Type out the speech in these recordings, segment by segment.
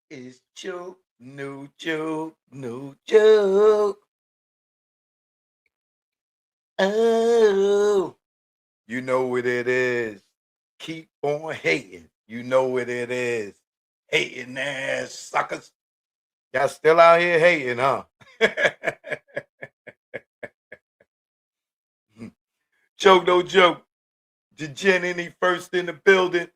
It's joke, no joke, no joke. Oh, you know what it is. Keep on hating. You know what it is. Hating ass suckers. Y'all still out here hating, huh? Joke, no joke. Any first in the building.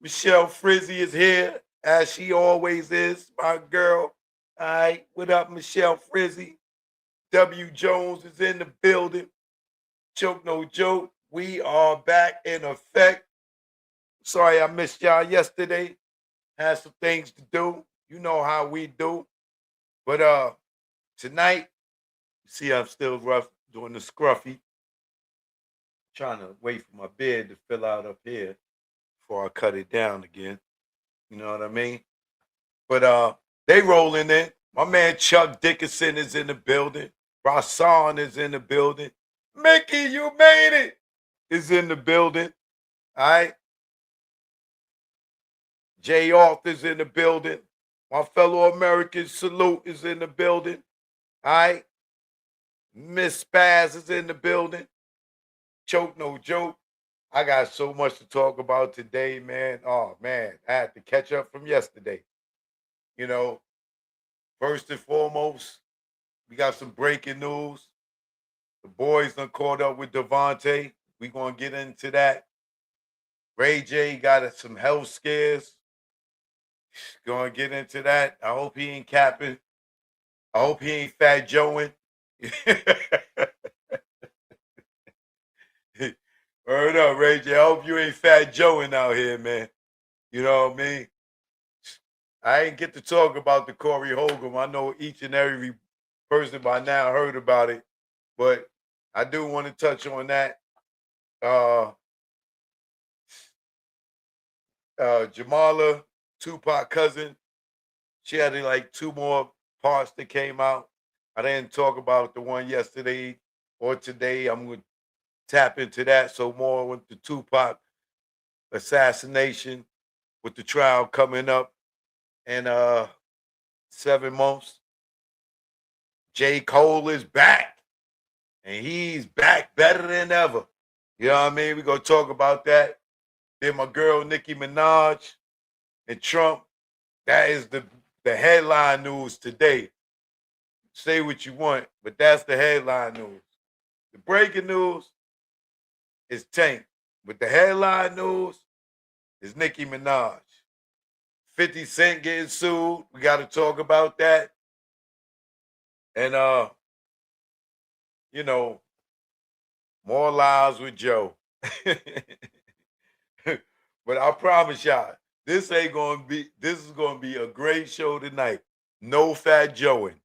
Michelle Frizzy is here, as she always is, my girl. All right, what up, Michelle Frizzy? W. Jones is in the building. Joke, no joke. We are back in effect. Sorry I missed y'all yesterday. Had some things to do. You know how we do. But tonight, see I'm still rough doing the scruffy. Trying to wait for my beard to fill out up here before I cut it down again. You know what I mean? But they rolling in. My man Chuck Dickinson is in the building. Rasan is in the building. Mickey, you made it. Is in the building. All right. Jay Arthur's in the building. My fellow American Salute is in the building. All right. Miss Spaz is in the building. Choke, no joke. I got so much to talk about today, man. Oh, man. I had to catch up from yesterday. You know, first and foremost, we got some breaking news. The boys done caught up with Devontae. We going to get into that. Ray J got some health scares. Going to get into that. I hope he ain't capping. I hope he ain't fat joeing. Word up, Ray J. I hope you ain't fat joeing out here, man. You know what I mean? I ain't get to talk about the Corey Holcomb. I know each and every person by now heard about it, but I do want to touch on that. Jamala, Tupac cousin, she had like 2 more parts that came out. I didn't talk about the one yesterday or today. I'm going to tap into that. So more with the Tupac assassination, with the trial coming up in 7 months. J. Cole is back, and he's back better than ever. You know what I mean? We're going to talk about that. Then my girl Nicki Minaj and Trump. That is the headline news today. Say what you want, but that's the headline news. The breaking news is Tank, but the headline news is Nicki Minaj. 50 Cent getting sued. We got to talk about that. And you know, more lives with Joe. But I promise y'all, this is gonna be a great show tonight. No fat Joeing.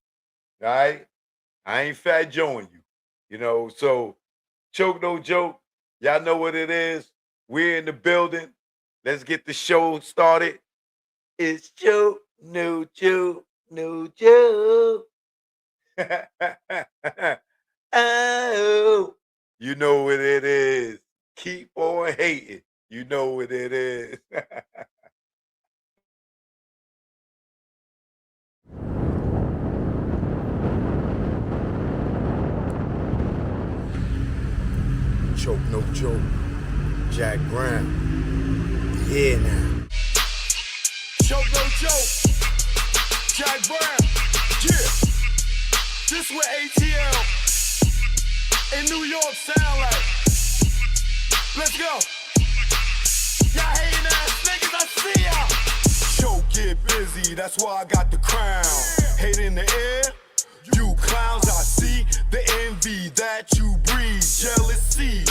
All right? I ain't fat Joeing you. You know, so choke no joke. Y'all know what it is. We're in the building. Let's get the show started. It's Joe, no joke, no joke. Oh, you know what it is. Keep on hating. You know what it is. Choke, no joke. Jack Brown. Yeah, now. Choke, no joke. Jack Brown. Yeah. This what ATL in New York sound like. Let's go. Y'all hating ass niggas, I see y'all. Choke, get busy, that's why I got the crown. Hate in the air, you clowns, I see the envy that you breathe, jealousy.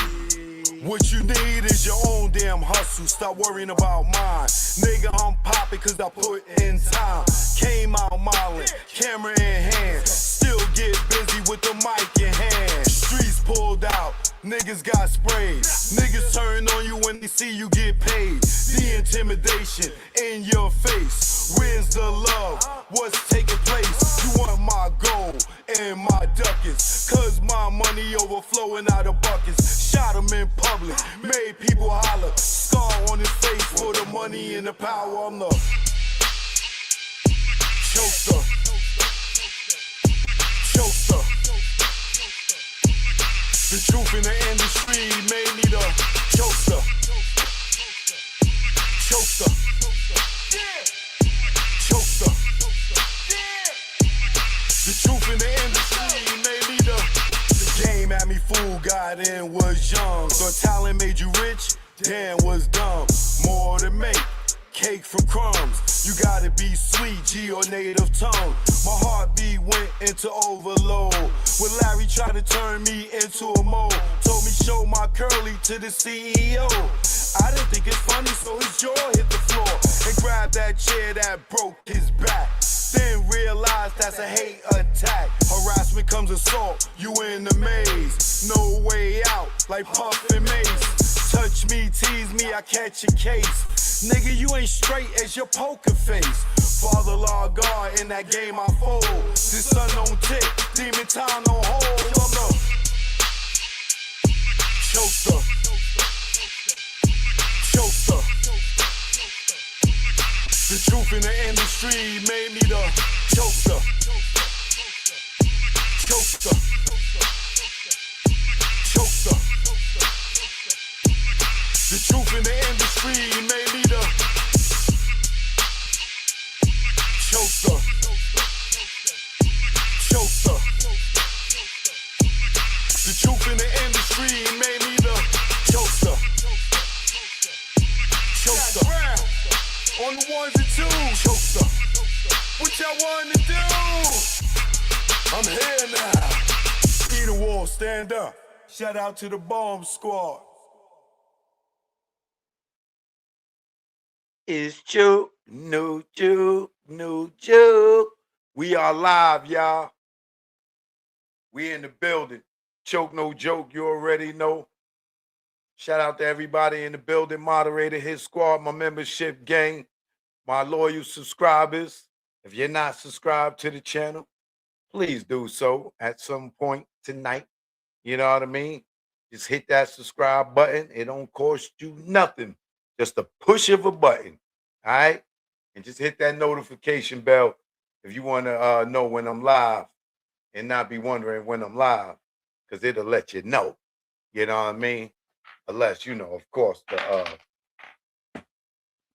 What you need is your own damn hustle. Stop worrying about mine. Nigga, I'm poppin' cause I put in time. Came out modeling, camera in hand. Still get busy with the mic in hand. Streets pulled out, niggas got sprayed. Niggas turn on you when they see you get paid. The intimidation in your face. Where's the love? What's taking place? You want my gold and my ducats. Cause my money overflowing out of buckets. Shot him in public, made people holler. Scar on his face for the money and the power. I'm the Aladdin was young, so talent made you rich. Dan was dumb, more to make. Cake from crumbs, you gotta be sweet, G or native tongue. My heartbeat went into overload when Larry tried to turn me into a mole. Told me show my curly to the CEO. I didn't think it's funny, so his jaw hit the floor and grabbed that chair that broke his back. Then realized that's a hate attack. Harassment comes assault, you in the maze. No way out, like Puff and Mace. Touch me, tease me, I catch a case. Nigga, you ain't straight as your poker face. Father law God, in that game I fold. This sun don't tick, demon time don't hold. I'm the chokester. Chokester. The truth in the industry made me the chokester. Chokester. Chokester. The truth in the industry made me the chokester. Chokester. The truth in the industry made me the chokester. Chokester. On the ones and twos. Chokester. What y'all want to do? I'm here now. Eat a wall, stand up. Shout out to the bomb squad. It's Joke, no joke, no joke. We are live, y'all. We in the building. Choke, no joke, you already know. Shout out to everybody in the building, moderator, his squad, my membership gang, my loyal subscribers. If you're not subscribed to the channel, please do so at some point tonight. You know what I mean? Just hit that subscribe button. It don't cost you nothing. Just a push of a button. All right? And just hit that notification bell if you want to know when I'm live and not be wondering when I'm live, because it'll let you know. You know what I mean? Unless, you know, of course, the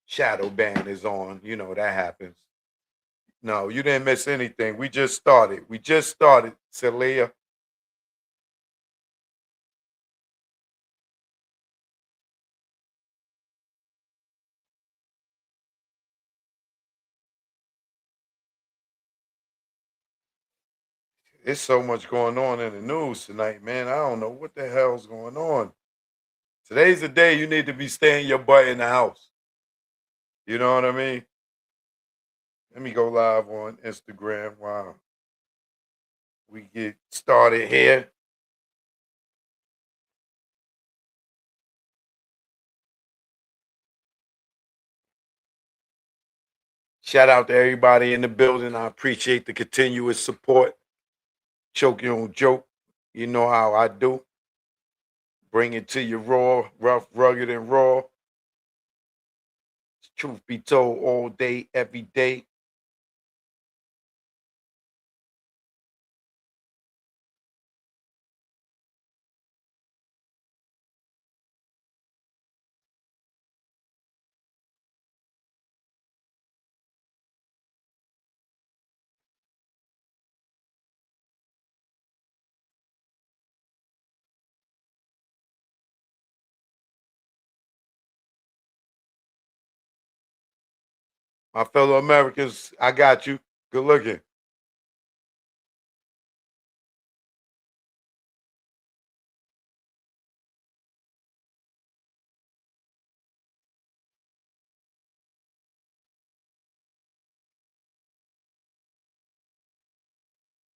shadow ban is on. You know, that happens. No, you didn't miss anything. We just started. We just started, Celia. There's so much going on in the news tonight, man. I don't know what the hell's going on. Today's the day you need to be staying your butt in the house. You know what I mean? Let me go live on Instagram while we get started here. Shout out to everybody in the building. I appreciate the continuous support. Choke your own joke. You know how I do. Bring it to you raw, rough, rugged, and raw. Truth be told, all day, every day. My fellow Americans, I got you. Good looking.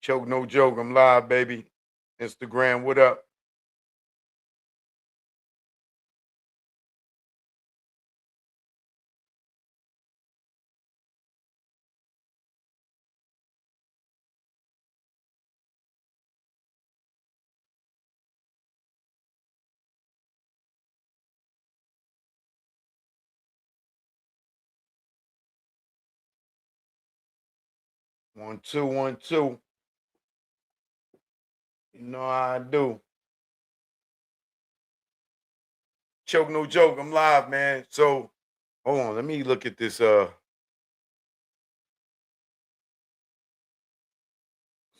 Choke, no joke. I'm live, baby. Instagram, what up? One, two, 1, 2. You know how I do. Choke, no joke. I'm live, man. So hold on. Let me look at this. Some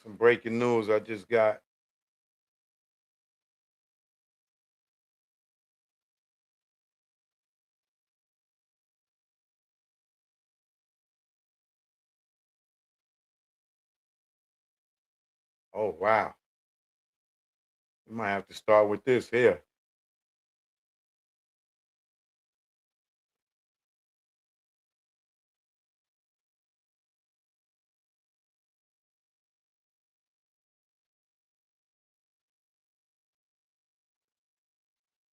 breaking news I just got. Oh, wow. We might have to start with this here.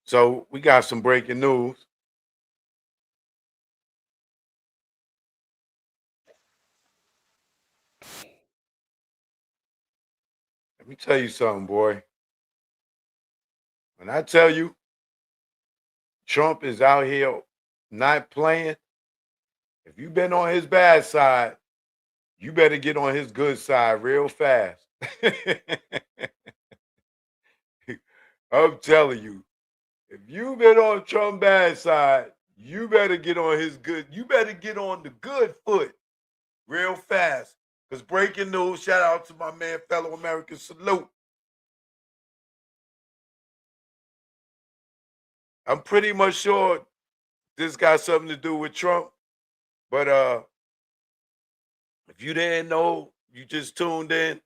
So we got some breaking news. Let me tell you something, boy. When I tell you Trump is out here not playing, if you've been on his bad side, you better get on his good side real fast. I'm telling you, if you've been on Trump's bad side, you better get on his good. You better get on the good foot real fast. Because breaking news, shout out to my man, fellow American, salute. I'm pretty much sure this got something to do with Trump. But if you didn't know, you just tuned in.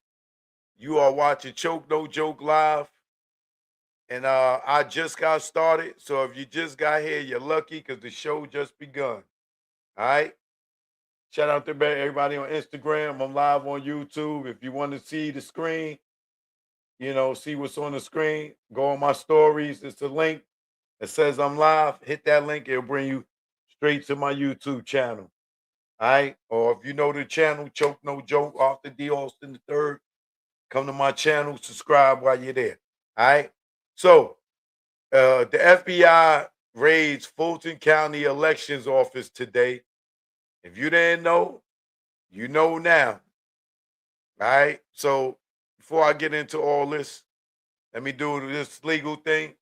You are watching Choke No Joke Live. And I just got started. So if you just got here, you're lucky because the show just begun. All right. Shout out to everybody on Instagram. I'm live on YouTube. If you want to see the screen, see what's on the screen, go on my stories. It's a link that says I'm live. Hit that link. It'll bring you straight to my YouTube channel. All right. Or if you know the channel, Choke No Joke, Arthur D. Austin III, come to my channel, subscribe while you're there. All right. So the FBI raids Fulton County Elections Office today. If you didn't know, you know now. All right. So before I get into all this, let me do this legal thing.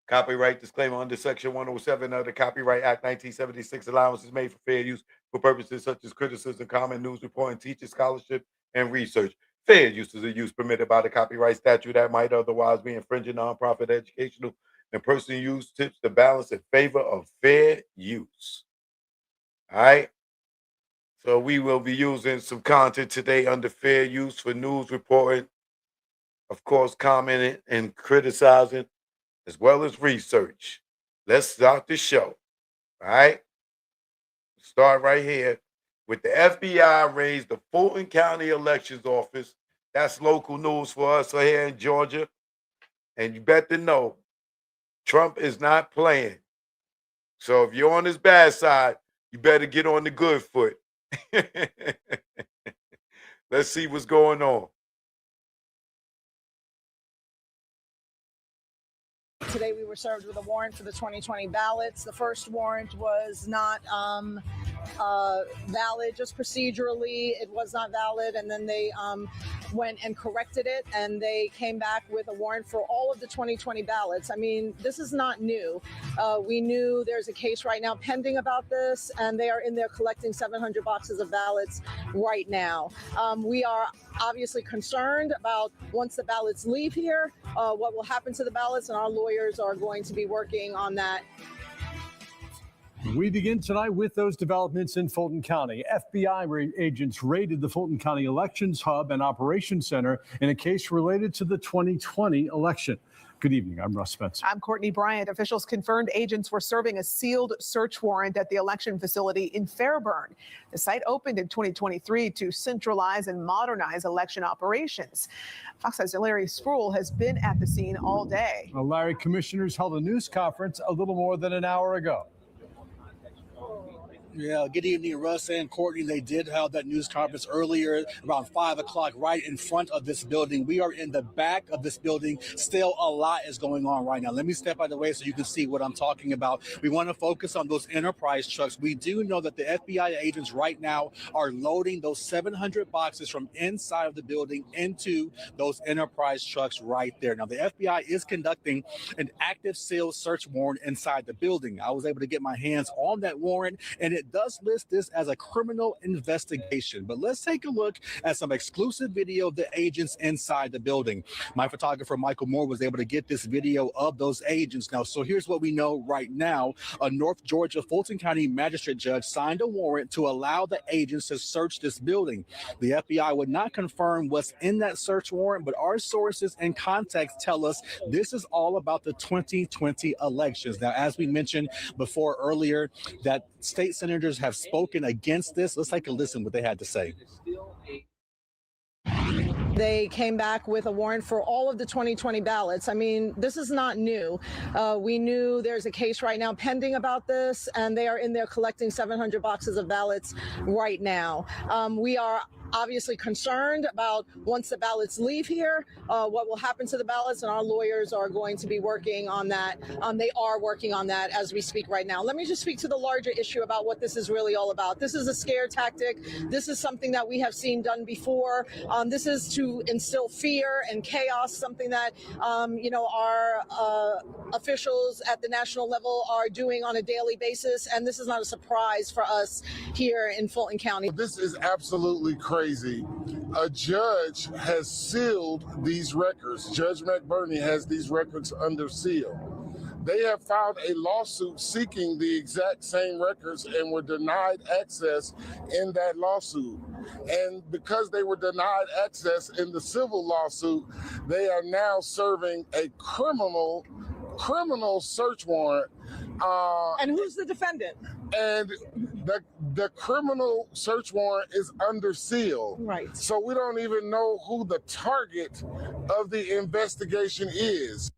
Copyright disclaimer under Section 107 of the Copyright Act 1976. Allowance is made for fair use for purposes such as criticism, comment, news reporting, teaching, scholarship, and research. Fair use is a use permitted by the copyright statute that might otherwise be infringing nonprofit educational and personal use tips to balance in favor of fair use. All right. So we will be using some content today under fair use for news reporting, of course, commenting and criticizing, as well as research. Let's start the show. All right. Start right here with the FBI raised the Fulton County Elections Office. That's local news for us here in Georgia. And you better know Trump is not playing. So if you're on his bad side, you better get on the good foot. Let's see what's going on. Today we were served with a warrant for the 2020 ballots. The first warrant was not valid, just procedurally it was not valid, and then they went and corrected it, and they came back with a warrant for all of the 2020 ballots. I mean, this is not new. We knew there's a case right now pending about this, and they are in there collecting 700 boxes of ballots right now. We are obviously concerned about once the ballots leave here, what will happen to the ballots, and our lawyers are going to be working on that. We begin tonight with those developments in Fulton County. FBI agents raided the Fulton County Elections Hub and Operations Center in a case related to the 2020 election. Good evening. I'm Russ Spencer. I'm Courtney Bryant. Officials confirmed agents were serving a sealed search warrant at the election facility in Fairburn. The site opened in 2023 to centralize and modernize election operations. Fox 5's Larry Spruill has been at the scene all day. Well, Larry, commissioners held a news conference a little more than an hour ago. Yeah, good evening, Russ and Courtney. They did have that news conference earlier around 5 o'clock right in front of this building. We are in the back of this building. Still a lot is going on right now. Let me step out of the way so you can see what I'm talking about. We want to focus on those enterprise trucks. We do know that the FBI agents right now are loading those 700 boxes from inside of the building into those enterprise trucks right there. Now, the FBI is conducting an active sealed search warrant inside the building. I was able to get my hands on that warrant, and it it does list this as a criminal investigation. But let's take a look at some exclusive video of the agents inside the building. My photographer, Michael Moore, was able to get this video of those agents. Now, so here's what we know right now. A North Georgia Fulton County magistrate judge signed a warrant to allow the agents to search this building. The FBI would not confirm what's in that search warrant, but our sources and contacts tell us this is all about the 2020 elections. Now, as we mentioned before earlier, that state senators have spoken against this. Let's take a listen what they had to say. They came back with a warrant for all of the 2020 ballots. I mean, this is not new. We knew there's a case right now pending about this, and they are in there collecting 700 boxes of ballots right now. We are obviously concerned about once the ballots leave here, what will happen to the ballots, and our lawyers are going to be working on that. They are working on that as we speak right now. Let me just speak to the larger issue about what this is really all about. This is a scare tactic. This is something that we have seen done before. This is to instill fear and chaos, something that, our officials at the national level are doing on a daily basis. And this is not a surprise for us here in Fulton County. This is absolutely crazy. A judge has sealed these records. Judge McBurney has these records under seal. They have filed a lawsuit seeking the exact same records and were denied access in that lawsuit. And because they were denied access in the civil lawsuit, they are now serving a criminal search warrant. And who's the defendant? And the criminal search warrant is under seal. Right. So we don't even know who the target of the investigation is.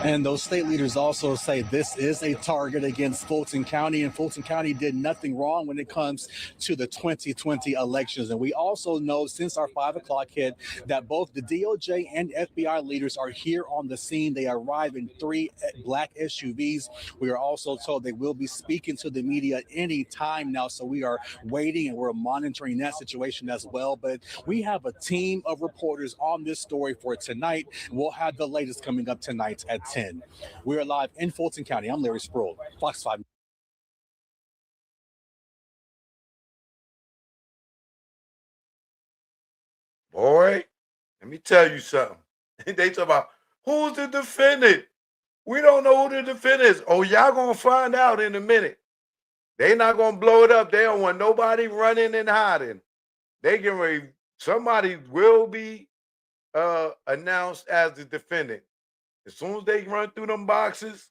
And those state leaders also say this is a target against Fulton County, and Fulton County did nothing wrong when it comes to the 2020 elections. And we also know since our 5 o'clock hit that both the DOJ and FBI leaders are here on the scene. They arrive in 3 black SUVs. We are also told they will be speaking to the media any time now. So we are waiting and we're monitoring that situation as well. But we have a team of reporters on this story for tonight. We'll have the latest coming up tonight at 10. We are live in Fulton County. I'm Larry Sproul, Fox 5. Boy, let me tell you something. They talk about who's the defendant. We don't know who the defendant is. Oh, y'all gonna find out in a minute. They not gonna blow it up. They don't want nobody running and hiding. They get ready. Somebody will be announced as the defendant. As soon as they run through them boxes,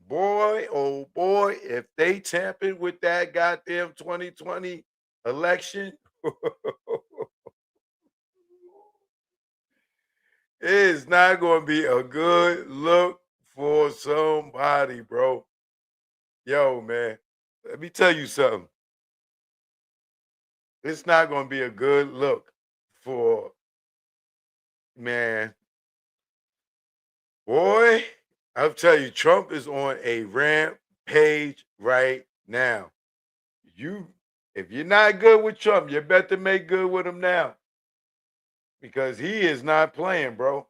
boy, oh boy, if they tampered with that goddamn 2020 election, it is not going to be a good look for somebody, bro. Yo, man, let me tell you something. It's not going to be a good look for, man. Boy, I'll tell you, Trump is on a rampage right now. If you're not good with Trump, you better make good with him now. Because he is not playing, bro.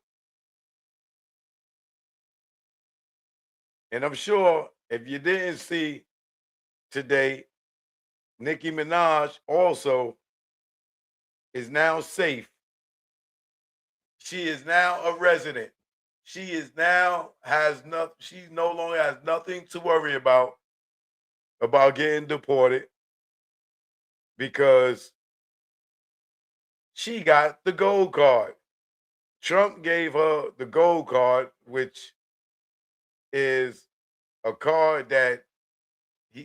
And I'm sure if you didn't see today, Nicki Minaj also is now safe. She is now a resident. She no longer has nothing to worry about getting deported because she got the gold card. Trump gave her the gold card, which is a card that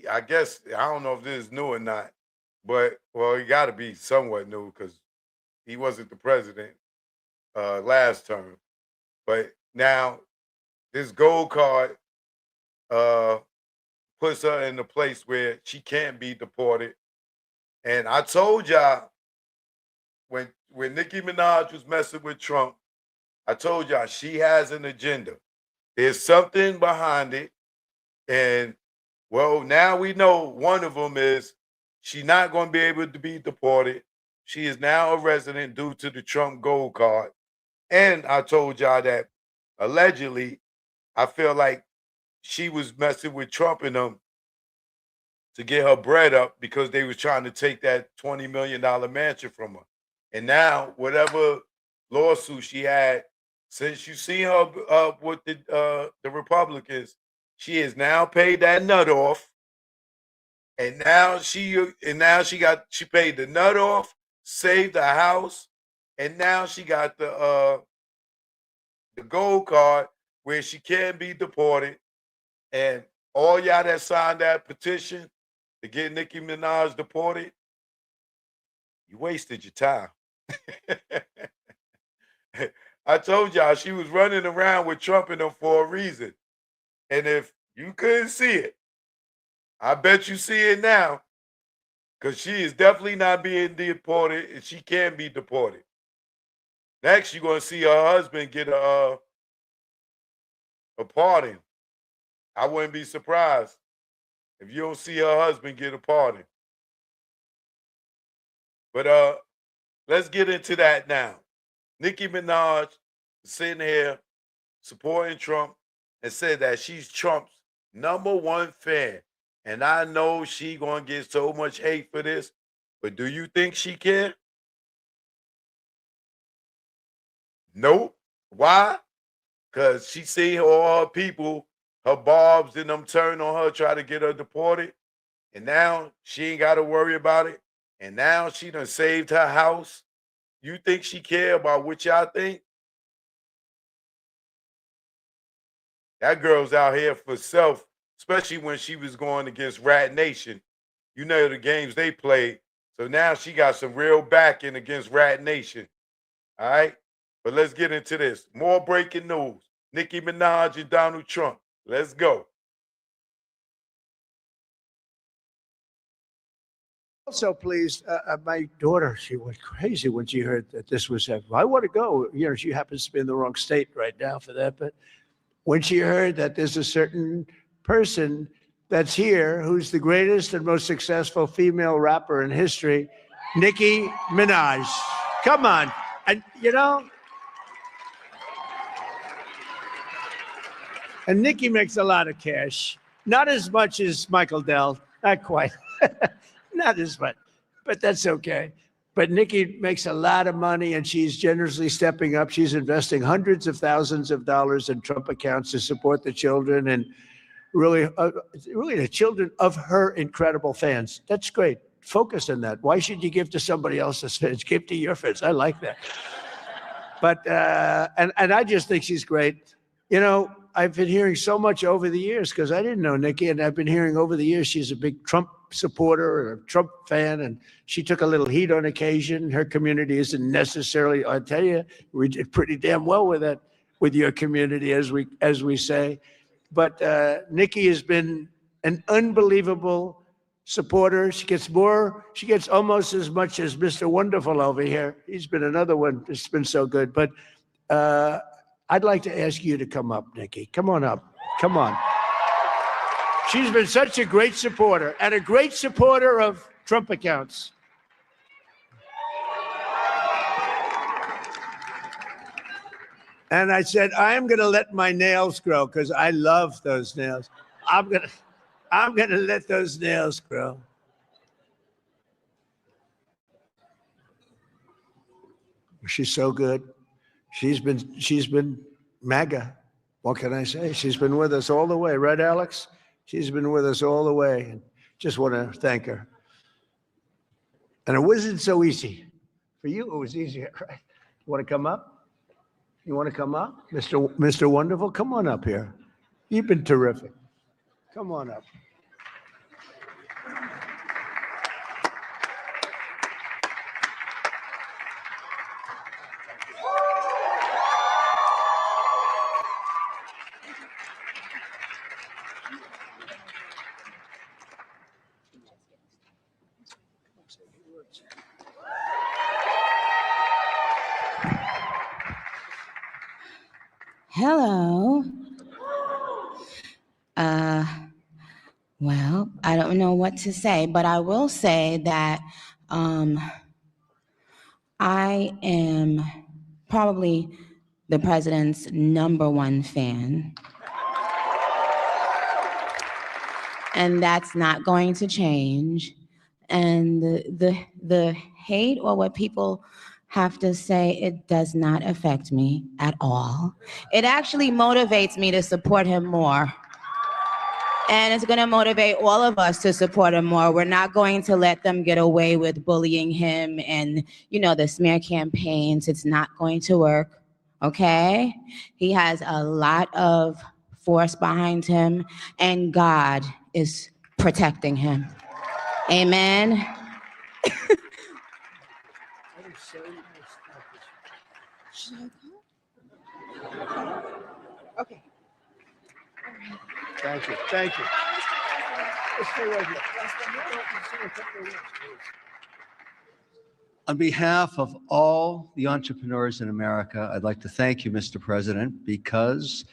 I don't know if this is new or not, but he got to be somewhat new because he wasn't the president last term. But now this gold card puts her in a place where she can't be deported. And I told y'all when Nicki Minaj was messing with Trump, I told y'all she has an agenda. There's something behind it. And well, now we know one of them is she's not going to be able to be deported. She is now a resident due to the Trump gold card. And I told y'all that allegedly, I feel like she was messing with Trump and them to get her bread up because they was trying to take that $20 million mansion from her. And now, whatever lawsuit she had, since you see her with the Republicans, she has now paid that nut off. And now she paid the nut off, saved the house, and now she got the gold card where she can be deported. And all y'all that signed that petition to get Nicki Minaj deported, you wasted your time. I told y'all she was running around with Trump in them for a reason. And if you couldn't see it, I bet you see it now, because she is definitely not being deported, and she can be deported. Next, you're going to see her husband get a pardon. I wouldn't be surprised if you don't see her husband get a pardon. But let's get into that now. Nicki Minaj is sitting here supporting Trump and said that she's Trump's #1 fan. And I know she gonna get so much hate for this, but do you think she can? Nope. Why? Because she see all her people, her barbs and them turn on her, try to get her deported. And now she ain't got to worry about it. And now she done saved her house. You think she care about what y'all think? That girl's out here for self, especially when she was going against Rat Nation. You know the games they played. So now she got some real backing against Rat Nation. All right? But let's get into this. More breaking news. Nicki Minaj and Donald Trump. Let's go. Also pleased, my daughter, she went crazy when she heard that this was happening. I want to go. You know, she happens to be in the wrong state right now for that. But when she heard that there's a certain person that's here who's the greatest and most successful female rapper in history, Nicki Minaj. Come on. And, you know, and Nicki makes a lot of cash. Not as much as Michael Dell. Not quite. Not as much, but that's okay. But Nicki makes a lot of money, and she's generously stepping up. She's investing hundreds of thousands of dollars in Trump accounts to support the children and really the children of her incredible fans. That's great. Focus on that. Why should you give to somebody else's fans? Give to your fans. I like that. But and I just think she's great. You know, I've been hearing so much over the years because I didn't know Nicki, and I've been hearing over the years she's a big Trump supporter and a Trump fan, and she took a little heat on occasion. Her community isn't necessarily, I tell you, we did pretty damn well with that, with your community, as we say. But Nicki has been an unbelievable supporter. She gets almost as much as Mr. Wonderful over here. He's been another one that's been so good. But I'd like to ask you to come up, Nicki. Come on up. Come on. She's been such a great supporter and a great supporter of Trump accounts. And I said, I'm going to let my nails grow because I love those nails. I'm going to let those nails grow. She's so good. She's been MAGA. What can I say? She's been with us all the way, right, Alex? She's been with us all the way, and just want to thank her. And it wasn't so easy. For you, it was easier, right? You want to come up? You want to come up? Mr. Wonderful, come on up here. You've been terrific. Come on up. Hello. Well, I don't know what to say, but I will say that I am probably the president's #1 fan. and that's not going to change. And the hate or what people have to say, it does not affect me at all. It actually motivates me to support him more. And it's going to motivate all of us to support him more. We're not going to let them get away with bullying him and, the smear campaigns. It's not going to work, okay? He has a lot of force behind him, and God is protecting him. Amen. Okay. Thank you. Thank you. Let's stay right here. On behalf of all the entrepreneurs in America, I'd like to thank you, Mr. President, because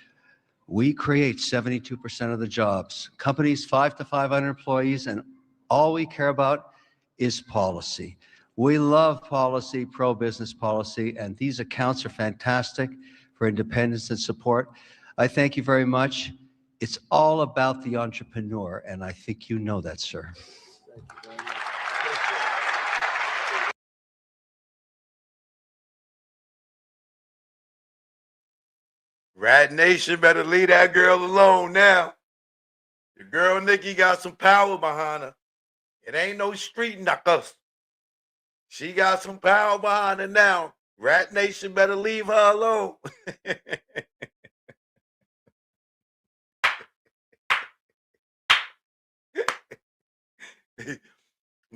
we create 72% of the jobs. Companies 5 to 500 employees, and all we care about is policy. We love policy, pro-business policy, and these accounts are fantastic for independence and support. I thank you very much. It's all about the entrepreneur, and I think you know that, sir. Rat Nation better leave that girl alone now. The girl Nicki got some power behind her. It ain't no street knuckles. She got some power behind her now. Rat Nation better leave her alone.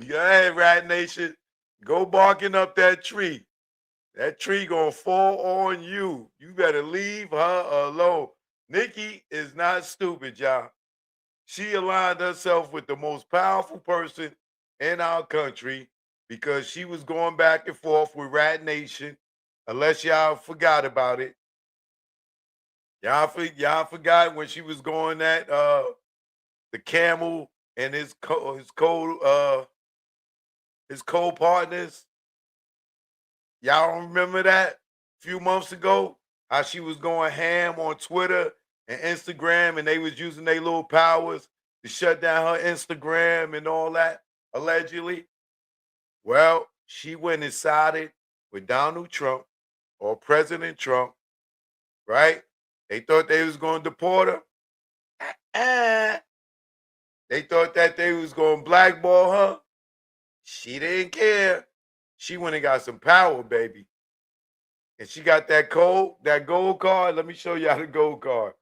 Go ahead, Rat Nation. Go barking up that tree. That tree gonna fall on you. You better leave her alone. Nicki is not stupid, y'all. She aligned herself with the most powerful person in our country because she was going back and forth with Rat Nation. Unless y'all forgot about it. Y'all forgot when she was going at the camel and his co-partners. Y'all don't remember that a few months ago? How she was going ham on Twitter and Instagram, and they was using their little powers to shut down her Instagram and all that, allegedly. Well, she went and sided with Donald Trump or President Trump, right? They thought they was going to deport her. They thought that they was going to blackball her. She didn't care. She went and got some power, baby. And she got that gold card. Let me show y'all the gold card.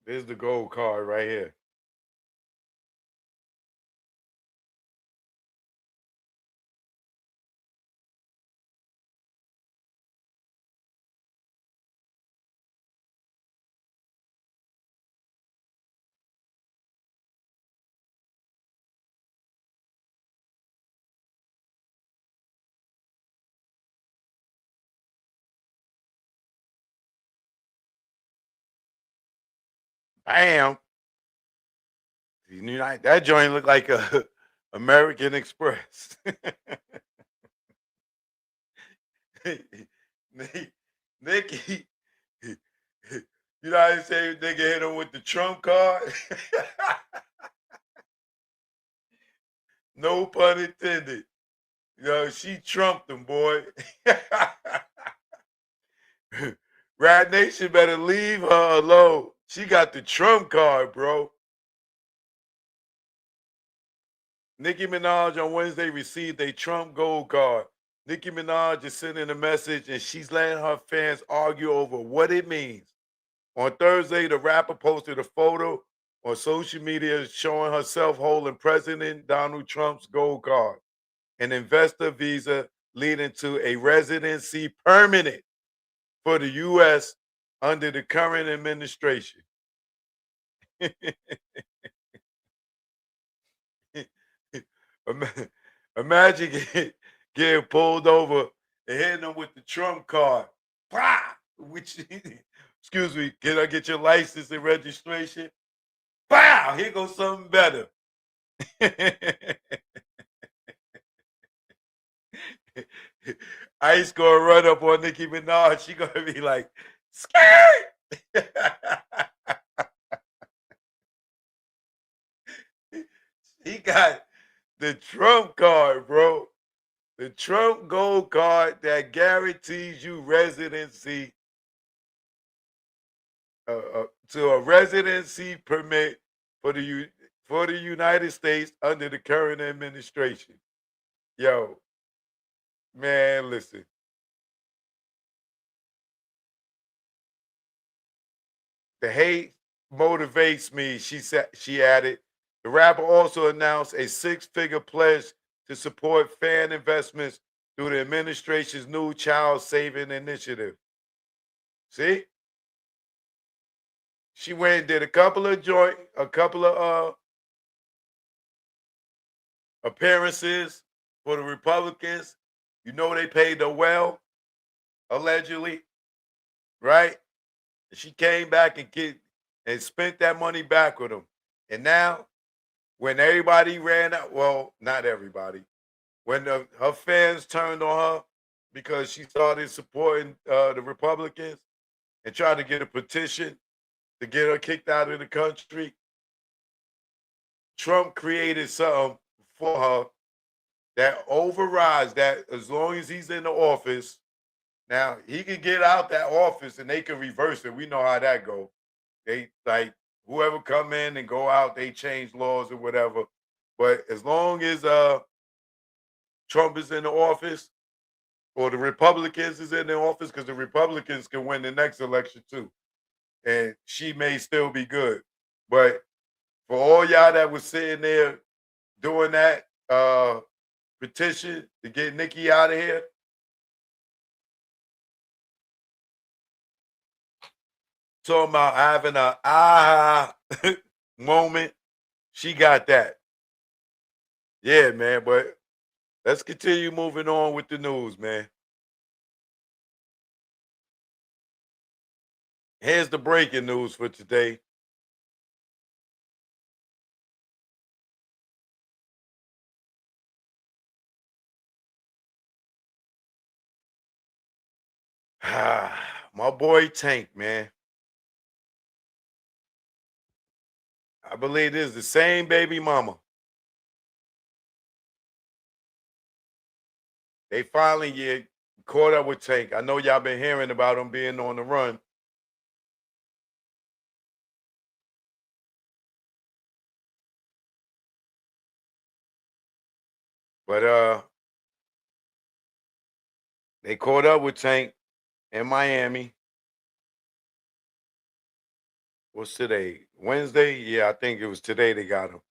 There's the gold card right here. Bam. That joint looked like a American Express. Nicki, you know how they say nigga hit him with the Trump card? No pun intended. She trumped him, boy. Rat Nation better leave her alone. She got the Trump card, bro. Nicki Minaj on Wednesday received a Trump gold card. Nicki Minaj is sending a message and she's letting her fans argue over what it means. On Thursday, the rapper posted a photo on social media showing herself holding President Donald Trump's gold card, an investor visa leading to a residency permanent for the U.S. under the current administration. Imagine getting pulled over and hitting them with the Trump card. Bah! Which, excuse me, can I get your license and registration? Wow, here goes something better. Ice gonna run up on Nicki Minaj. She gonna be like, scared. He got the Trump card, bro. The Trump gold card that guarantees you residency to a residency permit for for the United States under the current administration. Yo, man, listen. The hate motivates me, she added. The rapper also announced a six-figure pledge to support fan investments through the administration's new child saving initiative. See? She went and did a couple of appearances for the Republicans. You know they paid her well, allegedly, right? She came back and spent that money back with them. And now, when everybody ran out, well, not everybody, when her fans turned on her because she started supporting the Republicans and tried to get a petition to get her kicked out of the country, Trump created something for her that overrides that as long as he's in the office. Now he can get out that office and they can reverse it. We know how that goes. They like whoever come in and go out, they change laws or whatever. But as long as Trump is in the office or the Republicans is in the office, because the Republicans can win the next election too, and she may still be good. But for all y'all that was sitting there doing that petition to get Nicki out of here, talking about having a aha moment, she got that. Yeah, man, but let's continue moving on with the news, man. Here's the breaking news for today. My boy Tank, man. I believe this is the same baby mama. They finally get caught up with Tank. I know y'all been hearing about him being on the run. But they caught up with Tank in Miami. What's today? Wednesday? Yeah, I think it was today they got him.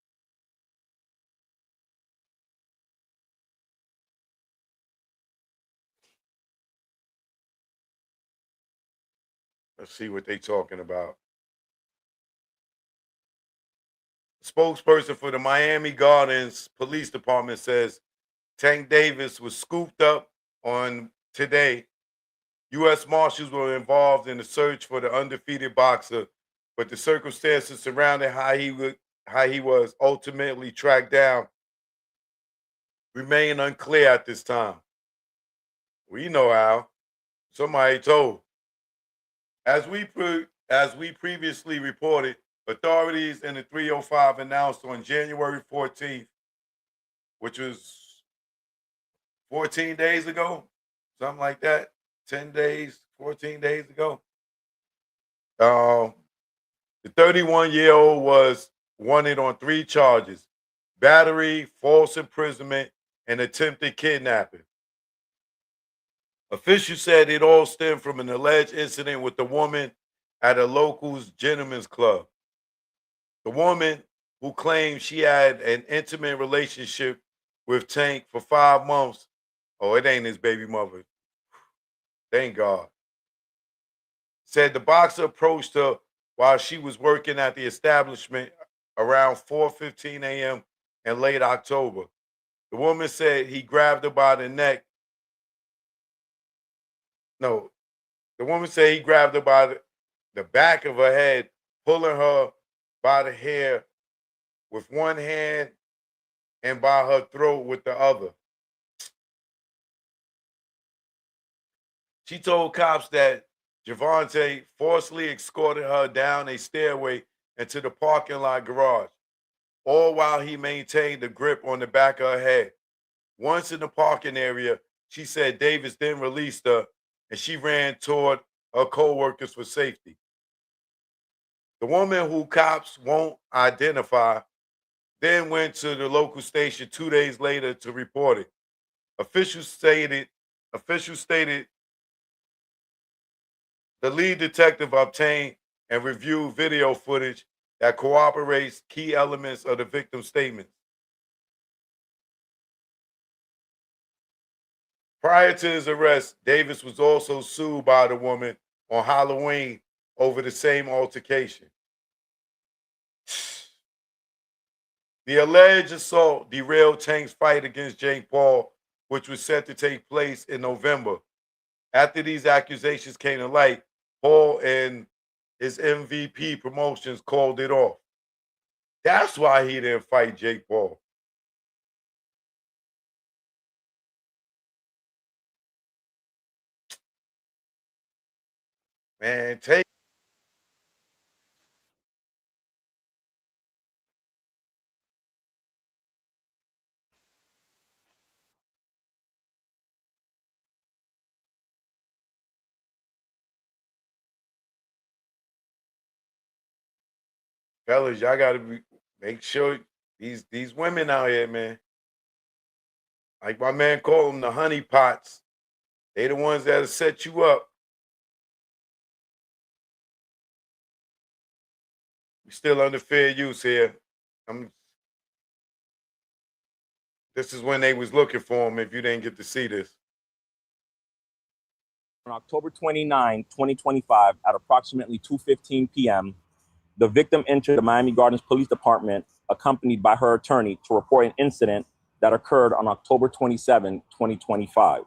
Let's see what they talking about. Spokesperson for the Miami Gardens Police Department says Tank Davis was scooped up on today. U.S. Marshals were involved in the search for the undefeated boxer, but the circumstances surrounding how he was ultimately tracked down remain unclear at this time. We know how. Somebody told. As we previously reported, authorities in the 305 announced on January 14th, which was 14 days ago, something like that, 10 days, 14 days ago. The 31-year-old was wanted on 3 charges: battery, false imprisonment, and attempted kidnapping. Officials said it all stemmed from an alleged incident with a woman at a local's gentleman's club. The woman who claimed she had an intimate relationship with Tank for 5 months. Oh, it ain't his baby mother. Thank God. Said the boxer approached her while she was working at the establishment around 4:15 a.m. in late October. The woman said he grabbed her by the neck. No, the woman said he grabbed her by the back of her head, pulling her by the hair with one hand and by her throat with the other. She told cops that Javante forcibly escorted her down a stairway into the parking lot garage, all while he maintained a grip on the back of her head. Once in the parking area, she said Davis then released her and she ran toward her co-workers for safety. The woman who cops won't identify then went to the local station 2 days later to report it. Officials stated the lead detective obtained and reviewed video footage that corroborates key elements of the victim's statements. Prior to his arrest, Davis was also sued by the woman on Halloween over the same altercation. The alleged assault derailed Tank's fight against Jake Paul, which was set to take place in November. After these accusations came to light, Paul and his MVP Promotions called it off. That's why he didn't fight Jake Paul. Man, take fellas, y'all gotta make sure these women out here, man. Like my man called them the honey pots. They the ones that'll set you up. We still under fair use here. This is when they was looking for him. If you didn't get to see this. On October 29, 2025, at approximately 2:15 p.m., the victim entered the Miami Gardens Police Department accompanied by her attorney to report an incident that occurred on October 27, 2025.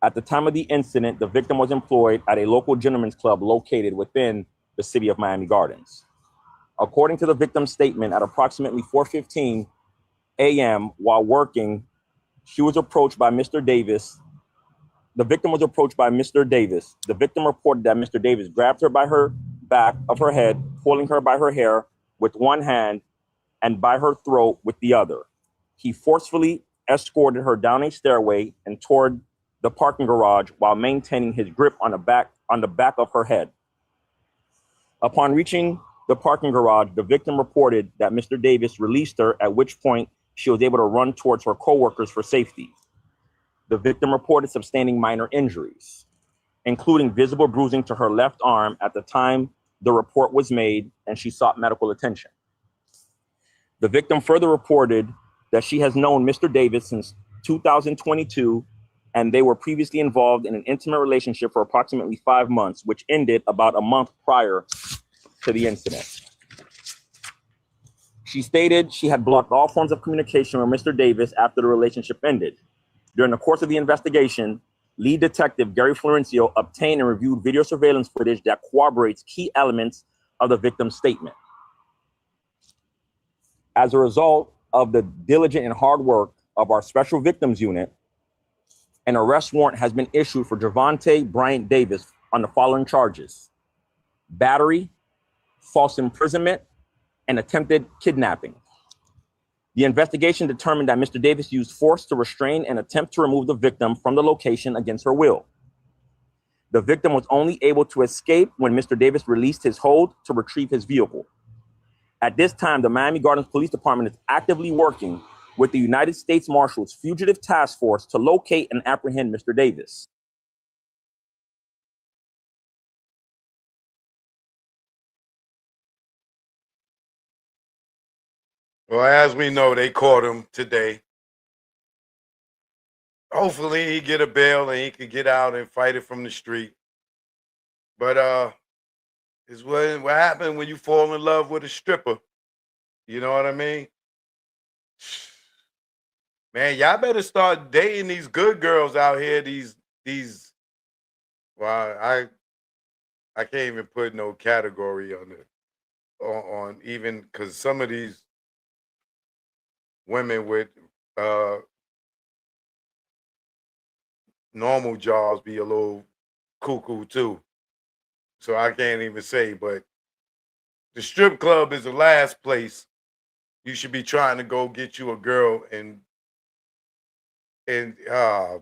At the time of the incident, the victim was employed at a local gentleman's club located within the city of Miami Gardens. According to the victim's statement, at approximately 4:15 a.m. while working, she was approached by Mr. Davis. The victim was approached by Mr. Davis. The victim reported that Mr. Davis grabbed her by her back of her head, pulling her by her hair with one hand and by her throat with the other. He forcefully escorted her down a stairway and toward the parking garage while maintaining his grip on the back of her head. Upon reaching the parking garage, the victim reported that Mr. Davis released her, at which point she was able to run towards her coworkers for safety. The victim reported sustaining minor injuries, including visible bruising to her left arm at the time the report was made, and she sought medical attention. The victim further reported that she has known Mr. Davis since 2022, and they were previously involved in an intimate relationship for approximately 5 months, which ended about a month prior to the incident. She stated she had blocked all forms of communication with Mr. Davis after the relationship ended. During the course of the investigation, lead detective Gary Florencio obtained and reviewed video surveillance footage that corroborates key elements of the victim's statement. As a result of the diligent and hard work of our Special Victims Unit, an arrest warrant has been issued for Javante Bryant Davis on the following charges: battery, false imprisonment, and attempted kidnapping. The investigation determined that Mr. Davis used force to restrain and attempt to remove the victim from the location against her will. The victim was only able to escape when Mr. Davis released his hold to retrieve his vehicle. At this time, the Miami Gardens Police Department is actively working with the United States Marshals Fugitive Task Force to locate and apprehend Mr. Davis. Well, as we know, they caught him today. Hopefully he get a bail and he can get out and fight it from the street. But is what happened when you fall in love with a stripper. You know what I mean? Man, y'all better start dating these good girls out here. These well, I can't even put no category on it on even because some of these women with uh normal jobs be a little cuckoo too. So I can't even say, but the strip club is the last place you should be trying to go get you a girl and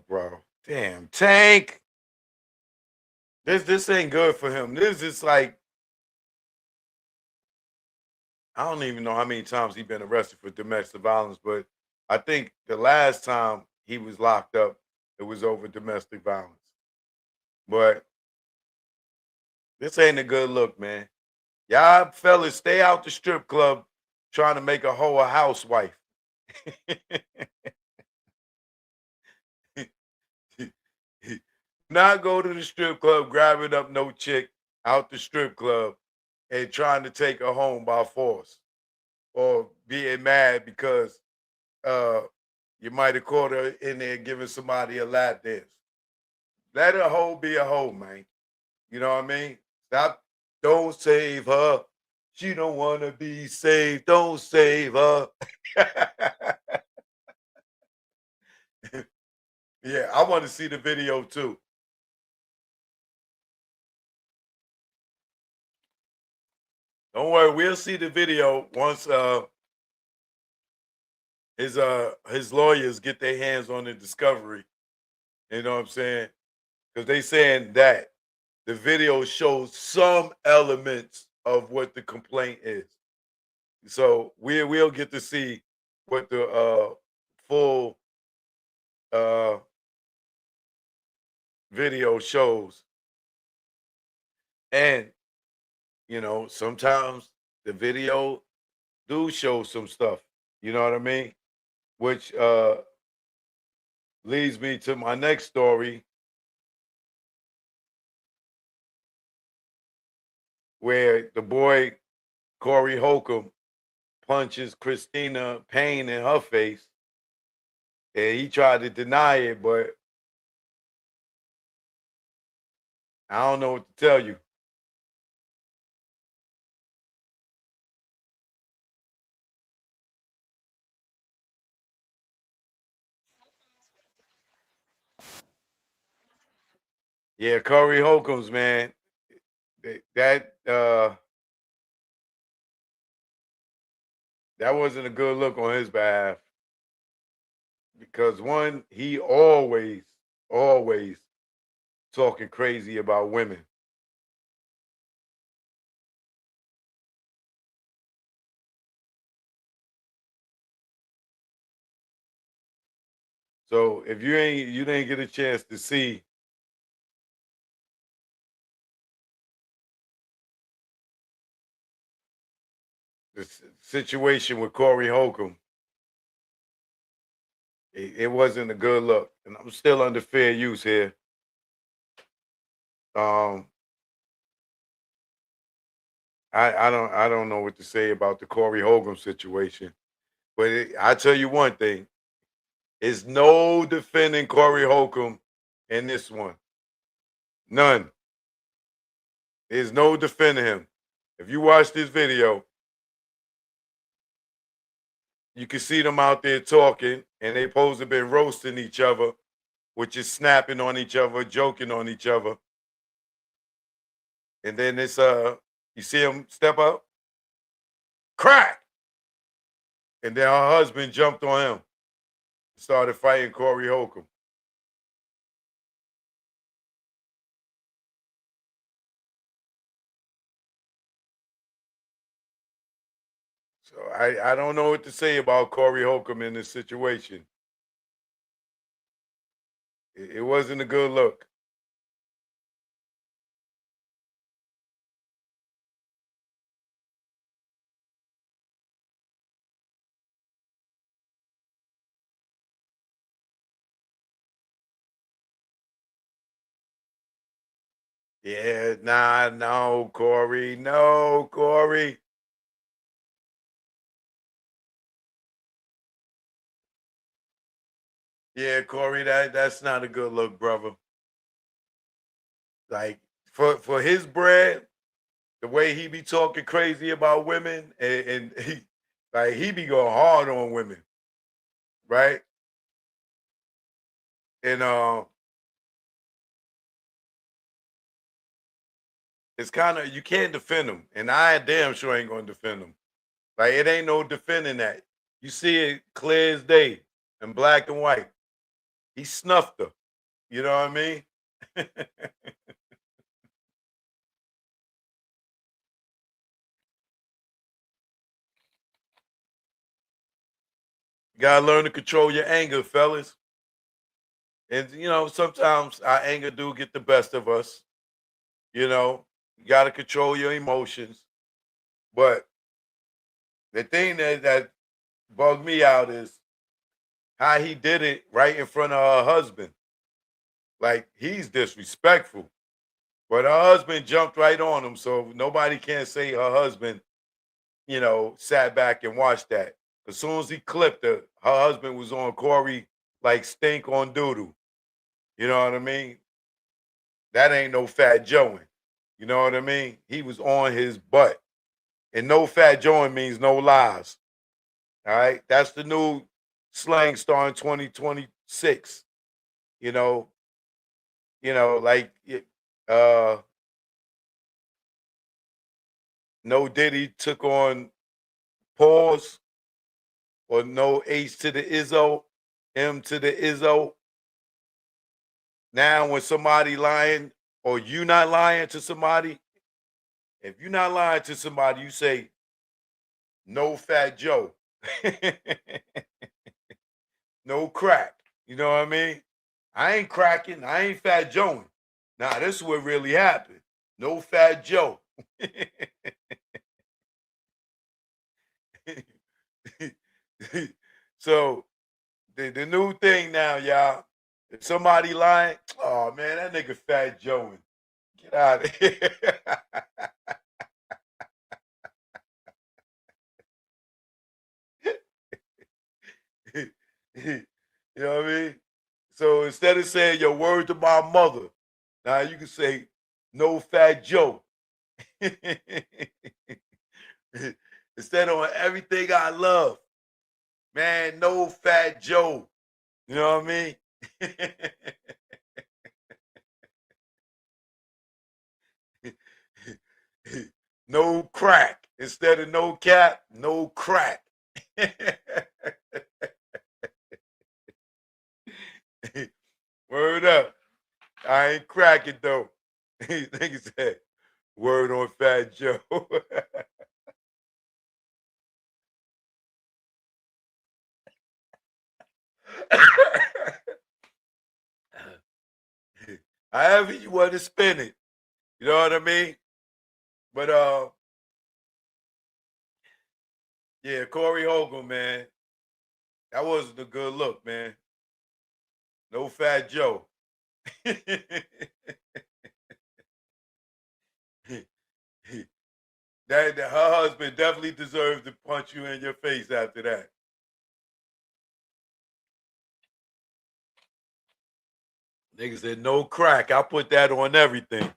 bro. Damn, Tank. This ain't good for him. This is like I don't even know how many times he's been arrested for domestic violence, but I think the last time he was locked up, it was over domestic violence. But this ain't a good look, man. Y'all fellas, stay out the strip club trying to make a hoe a housewife. Not go to the strip club grabbing up no chick out the strip club and trying to take her home by force or being mad because uh you might have caught her in there giving somebody a lap dance. Let a hoe be a hoe, man. You know what I mean? Stop. Don't save her. She don't want to be saved. Don't save her. Yeah, I want to see the video too. Don't worry, we'll see the video once his lawyers get their hands on the discovery. You know what I'm saying? Because they saying that the video shows some elements of what the complaint is. So we'll get to see what the full uh video shows. And sometimes the video do show some stuff. You know what I mean? Which leads me to my next story where the boy Corey Holcomb punches Christina Payne in her face. And he tried to deny it, but I don't know what to tell you. Yeah, Corey Holcomb's man. That wasn't a good look on his behalf because one, he always talking crazy about women. So if you didn't get a chance to see the situation with Corey Holcomb, it wasn't a good look. And I'm still under fair use here. Um, I don't know what to say about the Corey Holcomb situation, but I tell you one thing: is no defending Corey Holcomb in this one. None. There's no defending him. If you watch this video, you can see them out there talking, and they supposed to have been roasting each other, which is snapping on each other, joking on each other. And then you see him step up, crack, and then her husband jumped on him, started fighting Corey Holcomb. So I don't know what to say about Corey Holcomb in this situation. It wasn't a good look. Yeah, nah, no, Corey. No, Corey. Yeah, Corey, that's not a good look, brother. Like for his bread, the way he be talking crazy about women, and he like he be going hard on women, right? And it's kind of you can't defend him, and I damn sure ain't gonna defend him. Like it ain't no defending that. You see it clear as day in black and white. He snuffed her. You know what I mean? You gotta learn to control your anger, fellas. And sometimes our anger do get the best of us. You gotta control your emotions. But the thing that bugged me out is how he did it right in front of her husband. Like he's disrespectful. But her husband jumped right on him, so nobody can say her husband, sat back and watched that. As soon as he clipped her, her husband was on Corey like stink on doodle. You know what I mean? That ain't no fat Joeing. You know what I mean? He was on his butt. And no fat Joeing means no lies. All right. That's the new slang starting 2026. You know, like uh no Diddy took on pause or no H to the Izzo, M to the Izzo. Now when somebody lying or you not lying to somebody, if you're not lying to somebody, you say no fat Joe. No crack. You know what I mean? I ain't cracking. I ain't fat Joeing. Nah, this is what really happened. No fat Joe. So the new thing now, y'all. If somebody lying, oh man, that nigga fat Joeing. Get out of here. You know what I mean? So instead of saying your word to my mother, now you can say no fat Joe. Instead of everything I love, man, no fat Joe. You know what I mean? No crack. Instead of no cap, no crack. Word up. I ain't cracking though. Nigga said, word on Fat Joe. However you want to spin it. You know what I mean? But yeah, Corey Hogan, man. That wasn't a good look, man. No Fat Joe. That her husband definitely deserves to punch you in your face after that. Nigga said no crack. I put that on everything.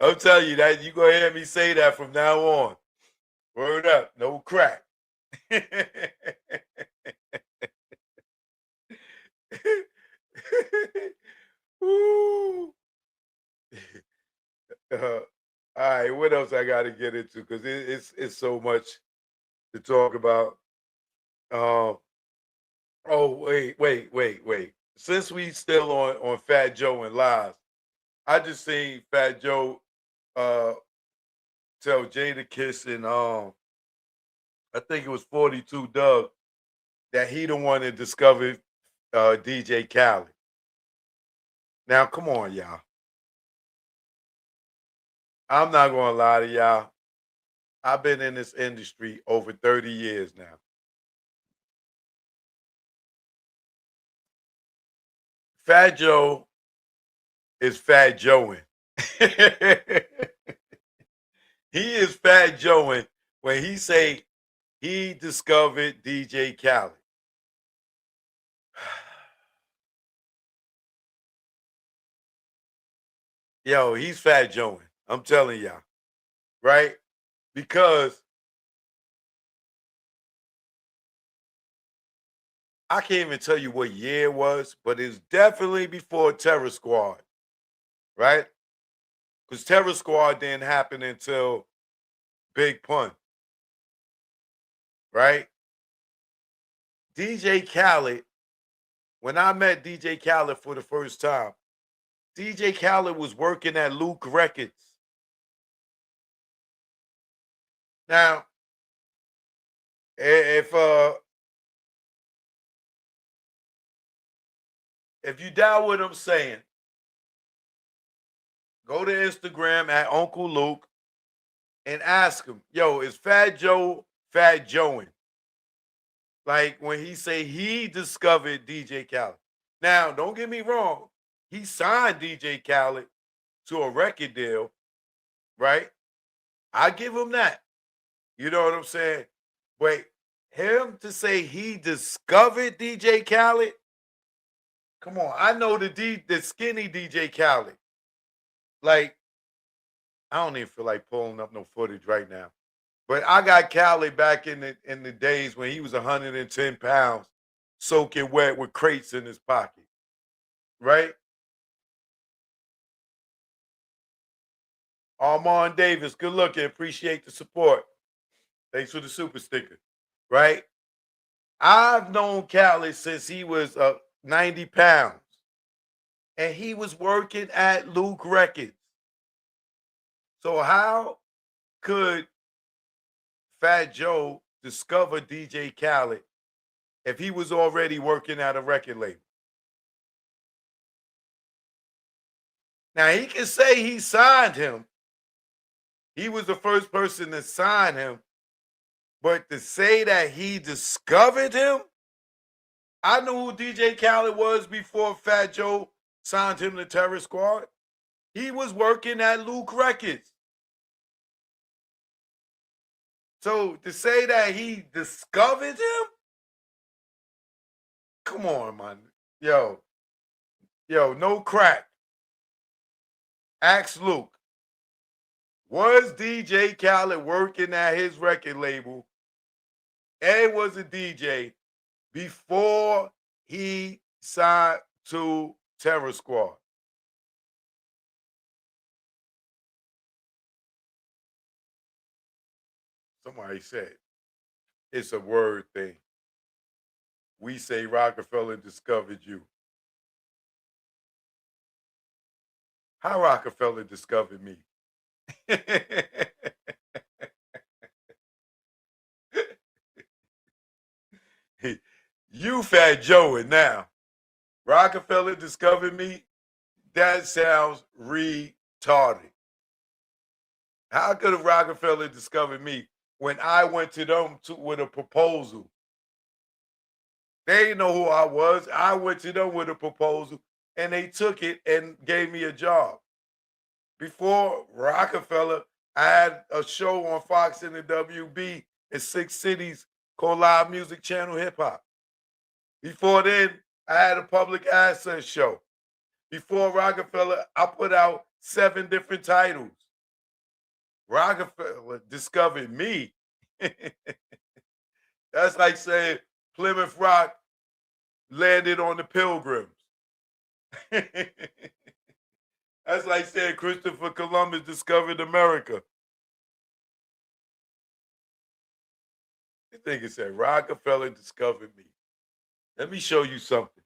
I'm telling you that you gonna hear me say that from now on. Word up, no crack. Woo. All right, what else I got to get into? Because it's so much to talk about. Um, oh wait. Since we still on Fat Joe and lies, I just seen Fat Joe uh tell Jada Kiss and I think it was 42 Doug that he the one that discovered DJ Khaled. Now come on, y'all. I'm not gonna lie to y'all. I've been in this industry over 30 years now. Fat Joe is Fat Joeing. He is Fat Joeing when he say he discovered DJ Khaled. Yo, he's Fat Joeing. I'm telling y'all, right? Because I can't even tell you what year it was, but it's definitely before Terror Squad, right? Because Terror Squad didn't happen until Big Pun, right? DJ Khaled, when I met DJ Khaled for the first time, DJ Khaled was working at Luke Records. Now, if you doubt what I'm saying, go to Instagram at Uncle Luke and ask him, yo, is Fat Joe Fat Joeing? Like when he say he discovered DJ Khaled. Now, don't get me wrong, he signed DJ Khaled to a record deal, right? I give him that. You know what I'm saying? But him to say he discovered DJ Khaled, come on. I know the skinny DJ Khaled. Like, I don't even feel like pulling up no footage right now. But I got Khaled back in the days when he was 110 pounds, soaking wet with crates in his pocket. Right? Armand Davis, good looking. Appreciate the support. Thanks for the super sticker. Right? I've known Khaled since he was 90 pounds. And he was working at Luke Records. So how could Fat Joe discover DJ Khaled if he was already working at a record label? Now he can say he signed him. He was the first person to sign him. But to say that he discovered him, I knew who DJ Khaled was before Fat Joe signed him to Terror Squad. He was working at Luke Records. So to say that he discovered him, come on, man. Yo, no crack. Ask Luke. Was DJ Khaled working at his record label and was a DJ before he signed to Terror Squad? Somebody said it's a word thing. We say Rockefeller discovered you. How Rockefeller discovered me? You Fat Joe it now. Rockefeller discovered me? That sounds retarded. How could a Rockefeller discover me when I went to them with a proposal? They didn't know who I was. I went to them with a proposal and they took it and gave me a job. Before Rockefeller, I had a show on Fox and the WB in 6 cities called Live Music Channel Hip Hop. Before then, I had a public access show. Before Rockefeller, I put out 7 different titles. Rockefeller discovered me. That's like saying Plymouth Rock landed on the Pilgrims. That's like saying Christopher Columbus discovered America. I think it said Rockefeller discovered me. Let me show you something.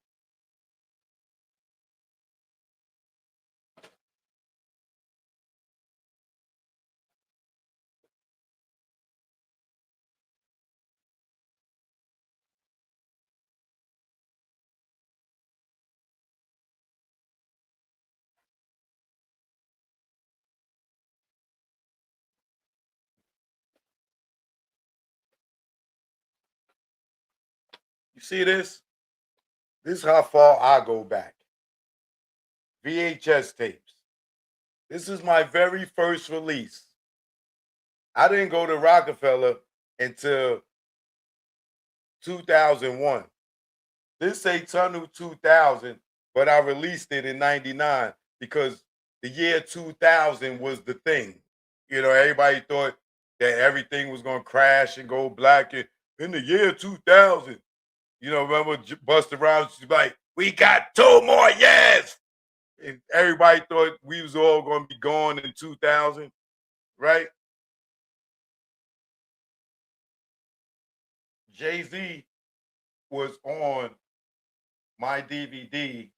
You see this? This is how far I go back. VHS tapes. This is my very first release. I didn't go to Rockefeller until 2001. This say Tunnel 2000, but I released it in 99 because the year 2000 was the thing. You know, everybody thought that everything was going to crash and go black in the year 2000. You know, remember Busta Rhymes was like, we got 2 more years. And everybody thought we was all going to be gone in 2000, right? Jay-Z was on my DVD,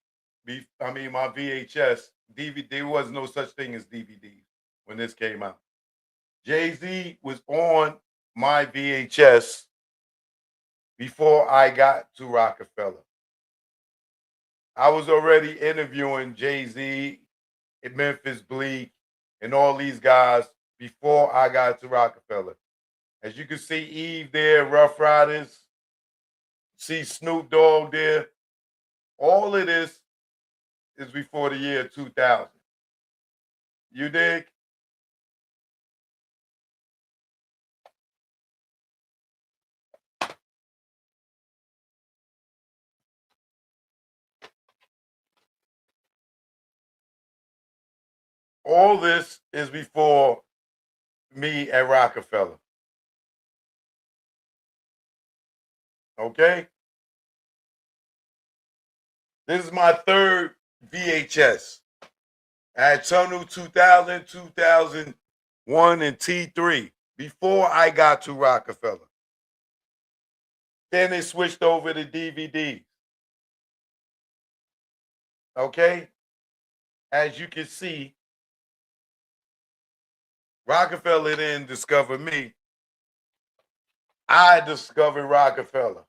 my VHS. DVD, there was no such thing as DVDs when this came out. Jay-Z was on my VHS before I got to Rockefeller. I was already interviewing Jay-Z, and Memphis Bleak, and all these guys before I got to Rockefeller. As you can see, Eve there, Rough Riders, see Snoop Dogg there. All of this is before the year 2000. You dig? All this is before me at Rockefeller. Okay? This is my third VHS. I had Tunnel 2000, 2001, and T3 before I got to Rockefeller. Then it switched over to DVD. Okay? As you can see, Rockefeller didn't discover me. I discovered Rockefeller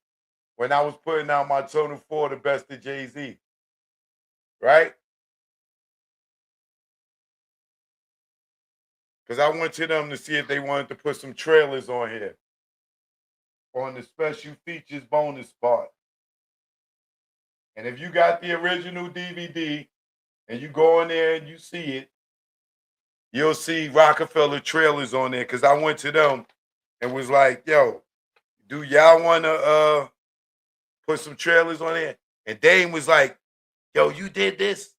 when I was putting out my Tunnel 4, the best of Jay-Z. Right? Because I went to them to see if they wanted to put some trailers on here on the special features bonus part. And if you got the original DVD and you go in there and you see it, you'll see Rockefeller trailers on there. Because I went to them and was like, yo, do y'all want to put some trailers on there? And Dame was like, yo, you did this?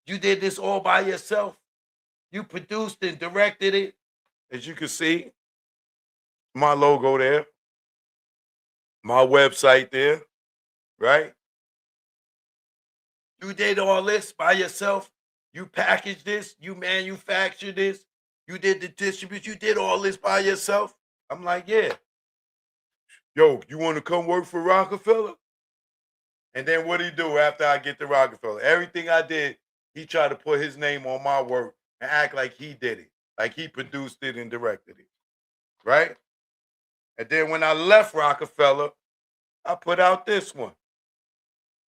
You did this all by yourself? You produced and directed it? As you can see, my logo there, my website there, right? You did all this by yourself. You packaged this. You manufactured this. You did the distribution. You did all this by yourself. I'm like, yeah. Yo, you want to come work for Rockefeller? And then what do he do after I get to Rockefeller? Everything I did, he tried to put his name on my work and act like he did it, like he produced it and directed it, right? And then when I left Rockefeller, I put out this one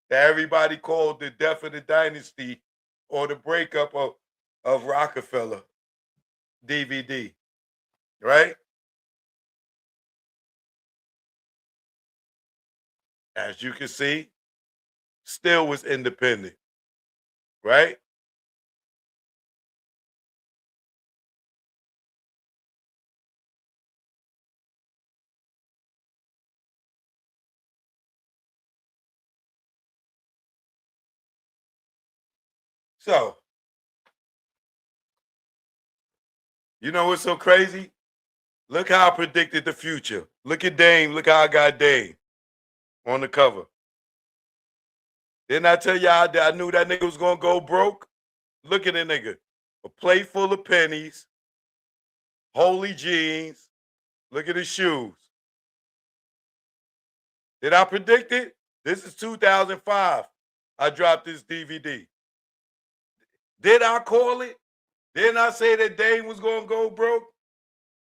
that everybody called the death of the dynasty or the breakup of Rockefeller DVD, right? As you can see, still was independent, right? So, you know what's so crazy? Look how I predicted the future. Look at Dame. Look how I got Dame on the cover. Didn't I tell y'all that I knew that nigga was gonna go broke? Look at the nigga. A plate full of pennies, holy jeans. Look at his shoes. Did I predict it? This is 2005. I dropped this DVD. Did I call it? Didn't I say that Dame was gonna go broke?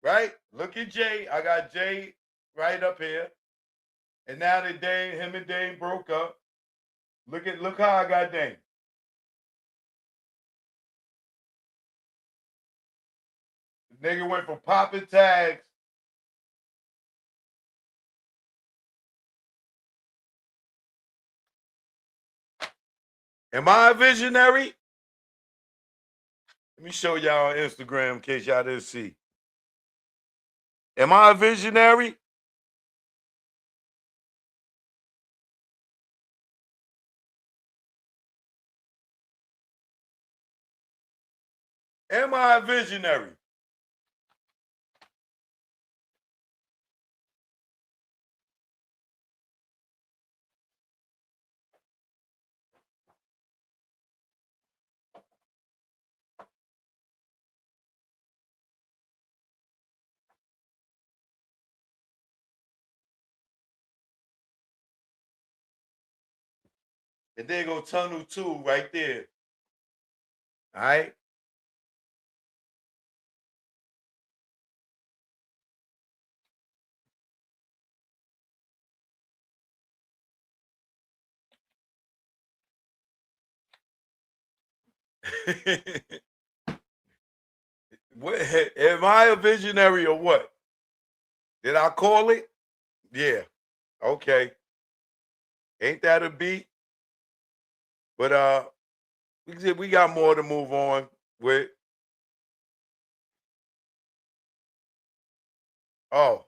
Right? Look at Jay. I got Jay right up here. And now that him and Dame broke up, look how I got Dame. The nigga went from popping tags Am I a visionary? Let me show y'all on Instagram in case y'all didn't see. Am I a visionary? Am I a visionary? And there go tunnel 2 right there. All right. What, am I a visionary or what? Did I call it? Yeah. Okay. Ain't that a beat? But we got more to move on with. Oh,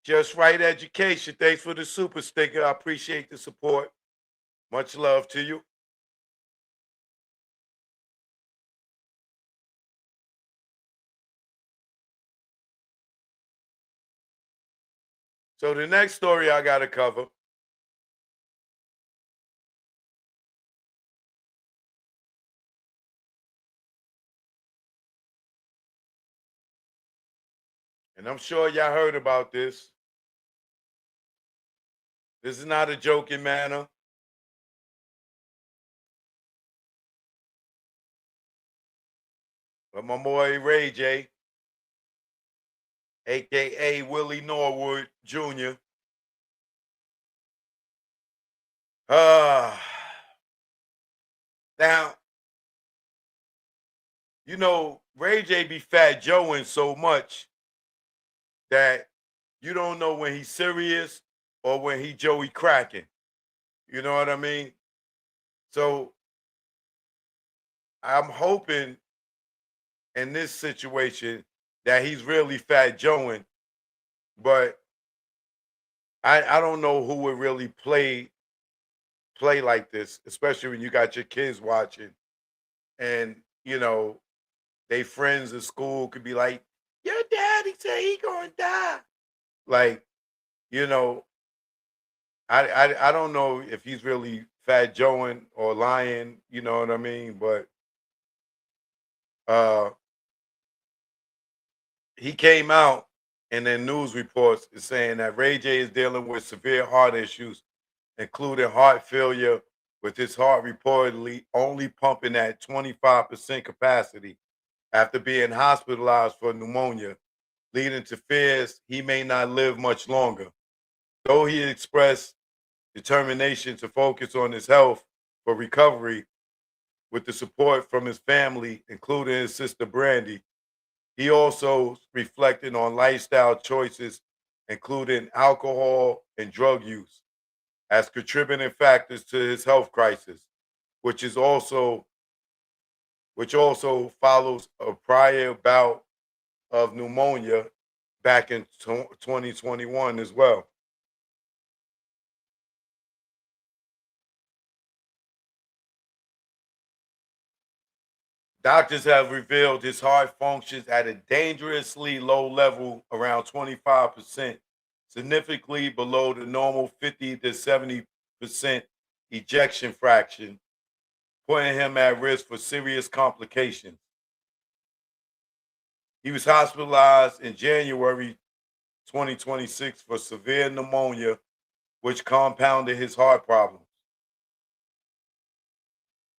just right education. Thanks for the super sticker. I appreciate the support. Much love to you. So the next story I got to cover. And I'm sure y'all heard about this. This is not a joking manner. But my boy Ray J, aka Willie Norwood Jr. Uh now, Ray J be fat Joeing so much that you don't know when he's serious or when he Joey cracking. You know what I mean? So I'm hoping in this situation that he's really fat Joeing, but I don't know who would really play like this, especially when you got your kids watching and they friends at school could be like, your daddy said he gonna die. Like, you know, I don't know if he's really fat Joeing or lying, you know what I mean? But uh he came out and then news reports is saying that Ray J is dealing with severe heart issues, including heart failure, with his heart reportedly only pumping at 25% capacity after being hospitalized for pneumonia, leading to fears he may not live much longer. Though he expressed determination to focus on his health for recovery with the support from his family, including his sister Brandy, he also reflected on lifestyle choices, including alcohol and drug use, as contributing factors to his health crisis, which is also which also follows a prior bout of pneumonia back in 2021 as well. Doctors have revealed his heart functions at a dangerously low level, around 25%, significantly below the normal 50 to 70% ejection fraction, putting him at risk for serious complications. He was hospitalized in January 2026 for severe pneumonia, which compounded his heart problems.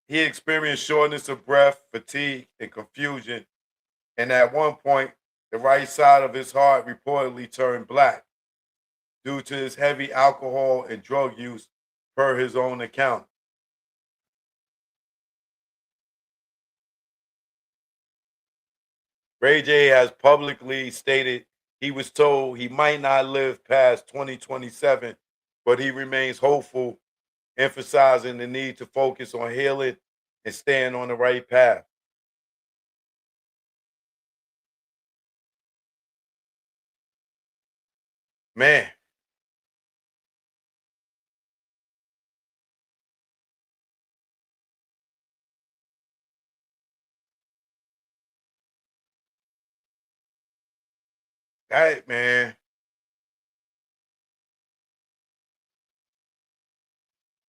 He experienced shortness of breath, fatigue, and confusion, and at one point, the right side of his heart reportedly turned black due to his heavy alcohol and drug use, per his own account. Ray J has publicly stated he was told he might not live past 2027, but he remains hopeful, emphasizing the need to focus on healing and staying on the right path. Man, that man.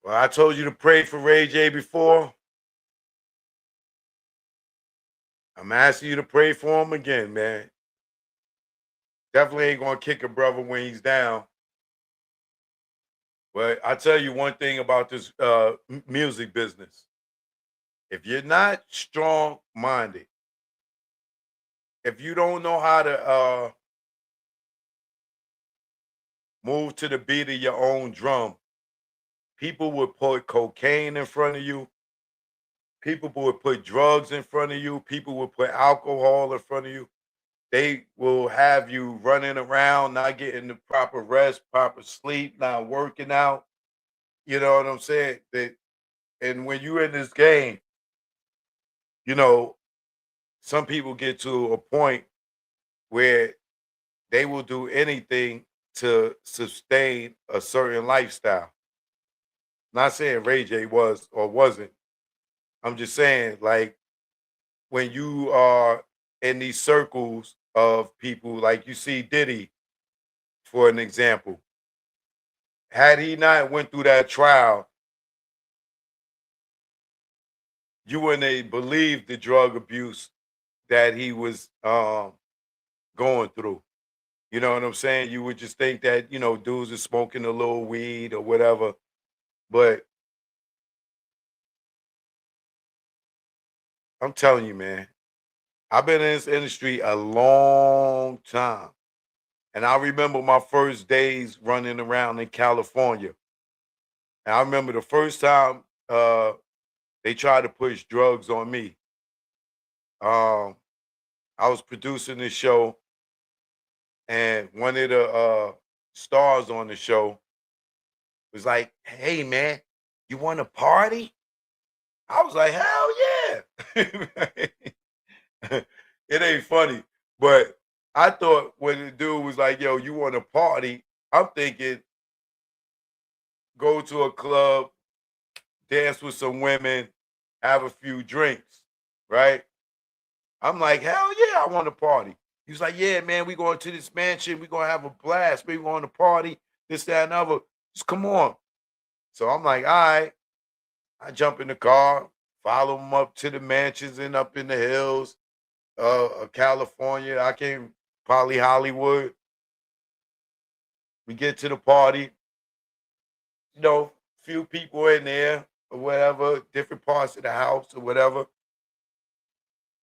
Well, I told you to pray for Ray J before. I'm asking you to pray for him again, man. Definitely ain't gonna kick a brother when he's down. But I tell you one thing about this music business. If you're not strong minded, if you don't know how to move to the beat of your own drum, people would put cocaine in front of you. People would put drugs in front of you. People would put alcohol in front of you. They will have you running around, not getting the proper rest, proper sleep, not working out. You know what I'm saying? And when you're in this game, you know, some people get to a point where they will do anything to sustain a certain lifestyle. Not saying Ray J was or wasn't. I'm just saying, like, when you are in these circles of people, like you see Diddy, for an example, had he not went through that trial, you wouldn't have believed the drug abuse that he was going through. You know what I'm saying? You would just think that, dudes are smoking a little weed or whatever. But I'm telling you, man, I've been in this industry a long time. And I remember my first days running around in California. And I remember the first time they tried to push drugs on me. Um, I was producing this show, and one of the stars on the show was like, "Hey, man, you want to party?" I was like, "Hell yeah!" It ain't funny, but I thought when the dude was like, "Yo, you want to party?" I'm thinking, go to a club, dance with some women, have a few drinks, right? I'm like, hell yeah, I want to party. He was like, yeah, man, we going to this mansion. We going to have a blast. We going to party, this, that, and other. Just come on. So I'm like, all right. I jump in the car, follow him up to the mansions and up in the hills of California. I came probably Hollywood. We get to the party, few people in there or whatever, different parts of the house or whatever.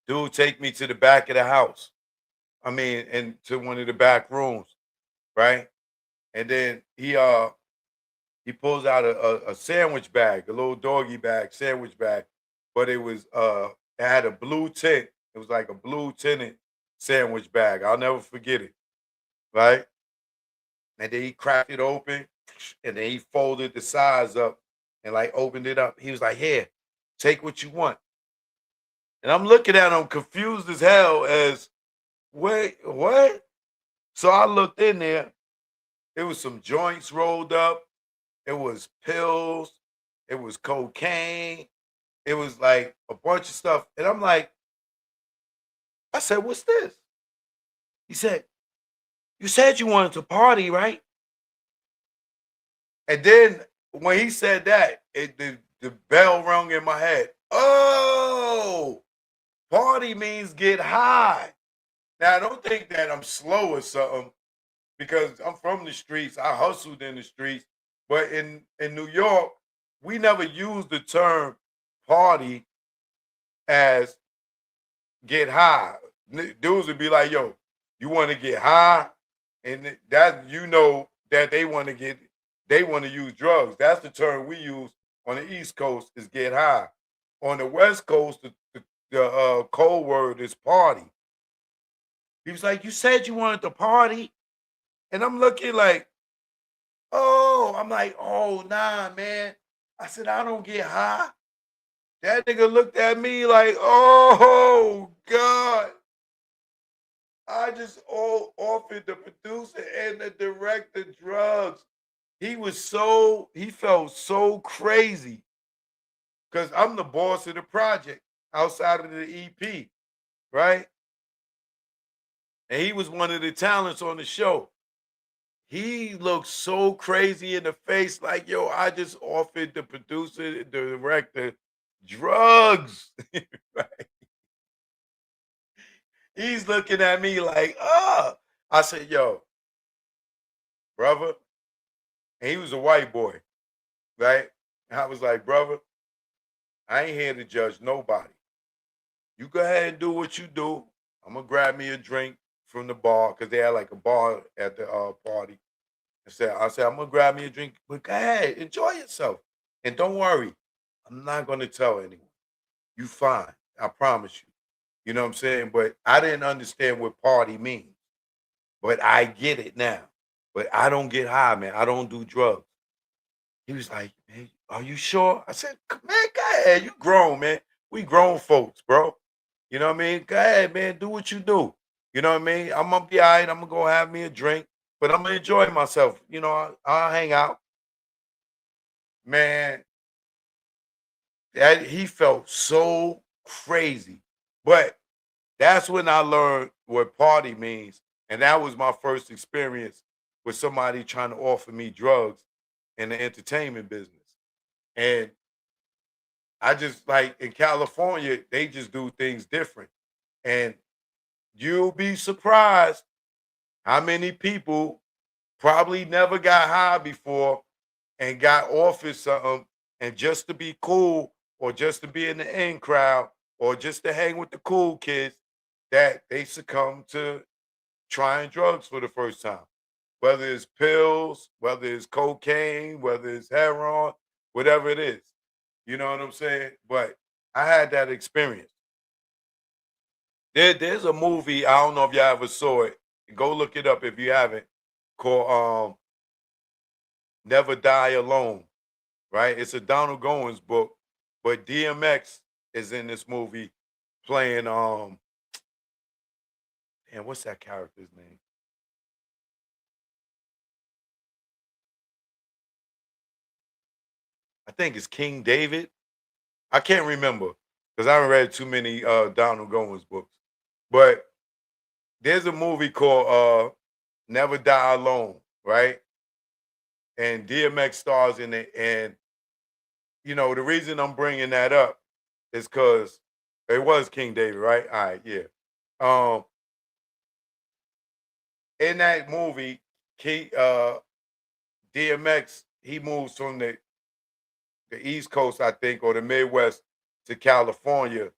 Dude take me to the back of the house. I mean, into one of the back rooms, right? And then he pulls out a sandwich bag, a little doggy bag, sandwich bag, but it had a blue tint. It was like a blue tinted sandwich bag. I'll never forget it, right? And then he cracked it open, and then he folded the sides up and like opened it up. He was like, "Here, take what you want." And I'm looking at him confused as hell as, wait, what? So I looked in there. It was some joints rolled up. It was pills. It was cocaine. It was like a bunch of stuff. And I'm like, I said, what's this? He said, you said you wanted to party, right? And then when he said that, the bell rung in my head. Oh, party means get high. Now, I don't think that I'm slow or something because I'm from the streets. I hustled in the streets. But in New York, we never used the term party as get high. Dudes would be like, yo, you want to get high? And that that they want to use drugs. That's the term we use on the East Coast is get high. On the West Coast, the code word is party. He was like, you said you wanted to party. And I'm looking like, oh, I'm like, oh, nah, man. I said, I don't get high. That nigga looked at me like, oh, God. I just offered the producer and the director drugs. He felt so crazy because I'm the boss of the project outside of the EP, right? And he was one of the talents on the show. He looked so crazy in the face, like, yo, I just offered the producer, the director, drugs. Right? He's looking at me like, I said, yo, brother. And he was a white boy, right? And I was like, brother, I ain't here to judge nobody. You go ahead and do what you do. I'm gonna grab me a drink from the bar because they had like a bar at the party. I said, I'm gonna grab me a drink, but go ahead, enjoy yourself. And don't worry, I'm not gonna tell anyone. You fine. I promise you. You know what I'm saying? But I didn't understand what party means. But I get it now. But I don't get high, man. I don't do drugs. He was like, man, are you sure? I said, man, go ahead. You grown, man. We grown folks, bro. You know what I mean? Go ahead, man. Do what you do. You know what I mean? I'm gonna be all right. I'm gonna go have me a drink, but I'm gonna enjoy myself. You know, I'll hang out. Man, that he felt so crazy. But that's when I learned what party means. And that was my first experience with somebody trying to offer me drugs in the entertainment business. And I just like in California, they just do things different. And you'll be surprised how many people probably never got high before and got offered something, and just to be cool or just to be in the in crowd or just to hang with the cool kids, that they succumb to trying drugs for the first time. Whether it's pills, whether it's cocaine, whether it's heroin, whatever it is. You know what I'm saying? But I had that experience. There's a movie, I don't know if y'all ever saw it. Go look it up if you haven't, called Never Die Alone, right? It's a Donald Goins book, but DMX is in this movie playing and what's that character's name? I think it's King David. I can't remember because I haven't read too many Donald Goins books. But there's a movie called Never Die Alone, right? And DMX stars in it. And, you know, the reason I'm bringing that up is because it was King David, right? All right, yeah. Um, in that movie, DMX, he moves from the East Coast, I think, or the Midwest to California,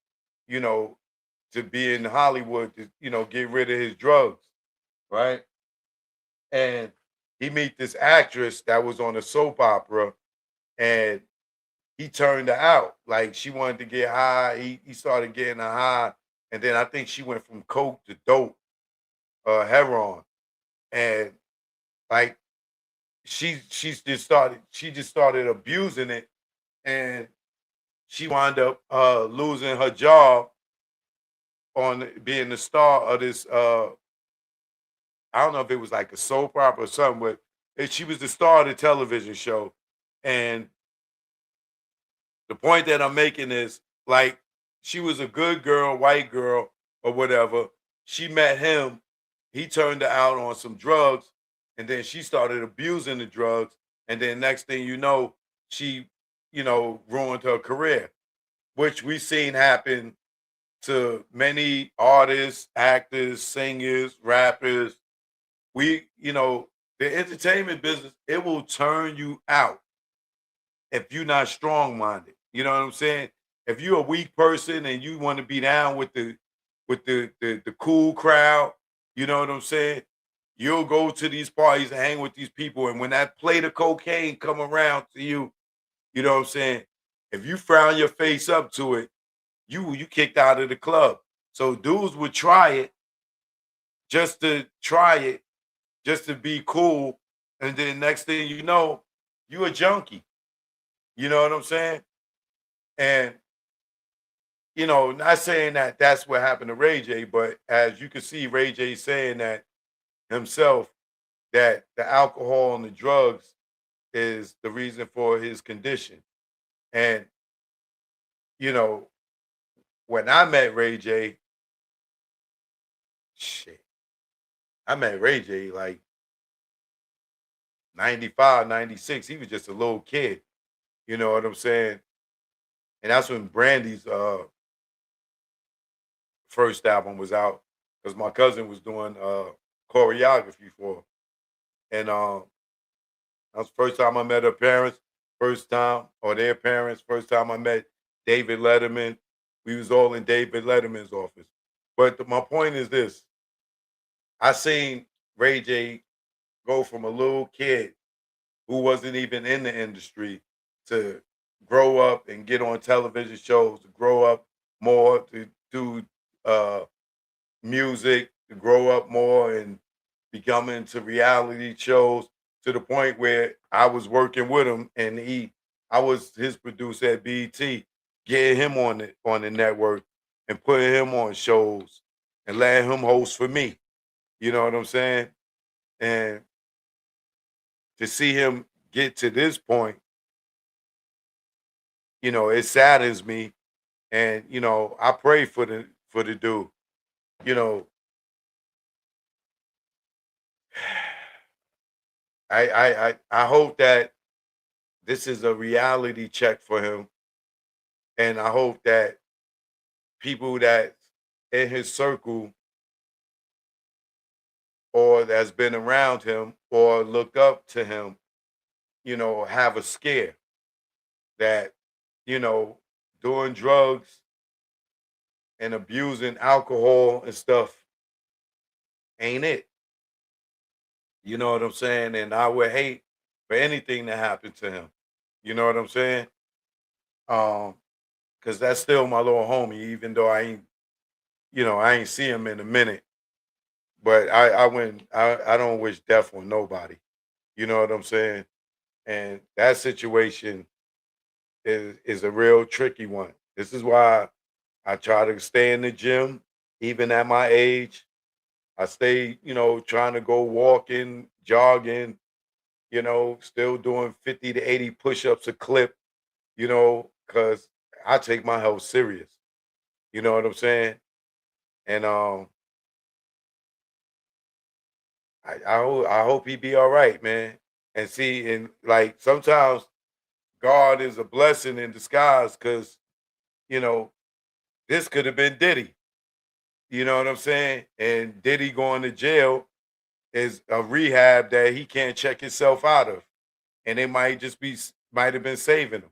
you know, to be in Hollywood to, you know, get rid of his drugs, right? And he meet this actress that was on a soap opera, and he turned her out. Like she wanted to get high. He started getting her high, and then I think she went from coke to dope, heroin, and like she just started abusing it, and she wound up losing her job on being the star of this I don't know if it was like a soap opera or something, but she was the star of the television show. And the point that I'm making is like she was a good girl, white girl, or whatever. She met him, he turned her out on some drugs, and then she started abusing the drugs. And then next thing you know, she, you know, ruined her career, which we've seen happen to many artists, actors, singers, rappers. You know, the entertainment business, it will turn you out if you're not strong minded. You know what I'm saying? If you're a weak person and you want to be down with the cool crowd, you know what I'm saying? You'll go to these parties and hang with these people. And when that plate of cocaine come around to you, you know what I'm saying? If you frown your face up to it, you kicked out of the club. So dudes would try it, just to try it, just to be cool, and then next thing you know, you a junkie. You know what I'm saying? And not saying that that's what happened to Ray J, but as you can see, Ray J saying that himself, that the alcohol and the drugs is the reason for his condition. And you know, when I met Ray J, shit, I met Ray J like 95, 96. He was just a little kid. You know what I'm saying? And that's when Brandy's first album was out, because my cousin was doing choreography for her. And that was the first time I met her parents, first time, or their parents, first time I met David Letterman. We was all in David Letterman's office. But my point is this: I seen Ray J go from a little kid who wasn't even in the industry to grow up and get on television shows, to grow up more, to do uh, music, to grow up more and become into reality shows, to the point where I was working with him and I was his producer at BET, getting him on the network and putting him on shows and letting him host for me. You know what I'm saying? And to see him get to this point, it saddens me. And I pray for the dude. You know, I hope that this is a reality check for him, and I hope that people that in his circle or that's been around him or look up to him, have a scare that you know doing drugs and abusing alcohol and stuff ain't it. You know what I'm saying? And I would hate for anything to happen to him. You know what I'm saying? Um, because that's still my little homie, even though I ain't see him in a minute. But I don't wish death on nobody. You know what I'm saying? And that situation is a real tricky one. This is why I try to stay in the gym, even at my age. I stay, trying to go walking, jogging, still doing 50 to 80 push-ups a clip, because I take my health serious. You know what I'm saying? And I hope he be all right, man. And see, and like sometimes God is a blessing in disguise, because you know this could have been Diddy. You know what I'm saying? And Diddy going to jail is a rehab that he can't check himself out of, and it might have been saving him.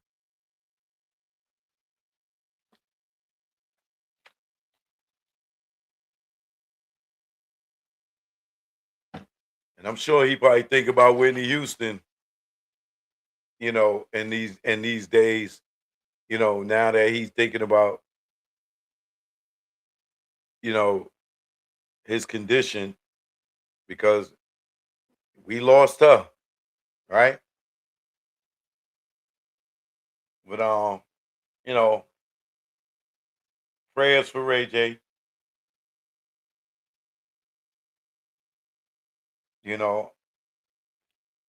And I'm sure he probably think about Whitney Houston, in these days, now that he's thinking about, you know, his condition, because we lost her, right? But you know, prayers for Ray J. You know,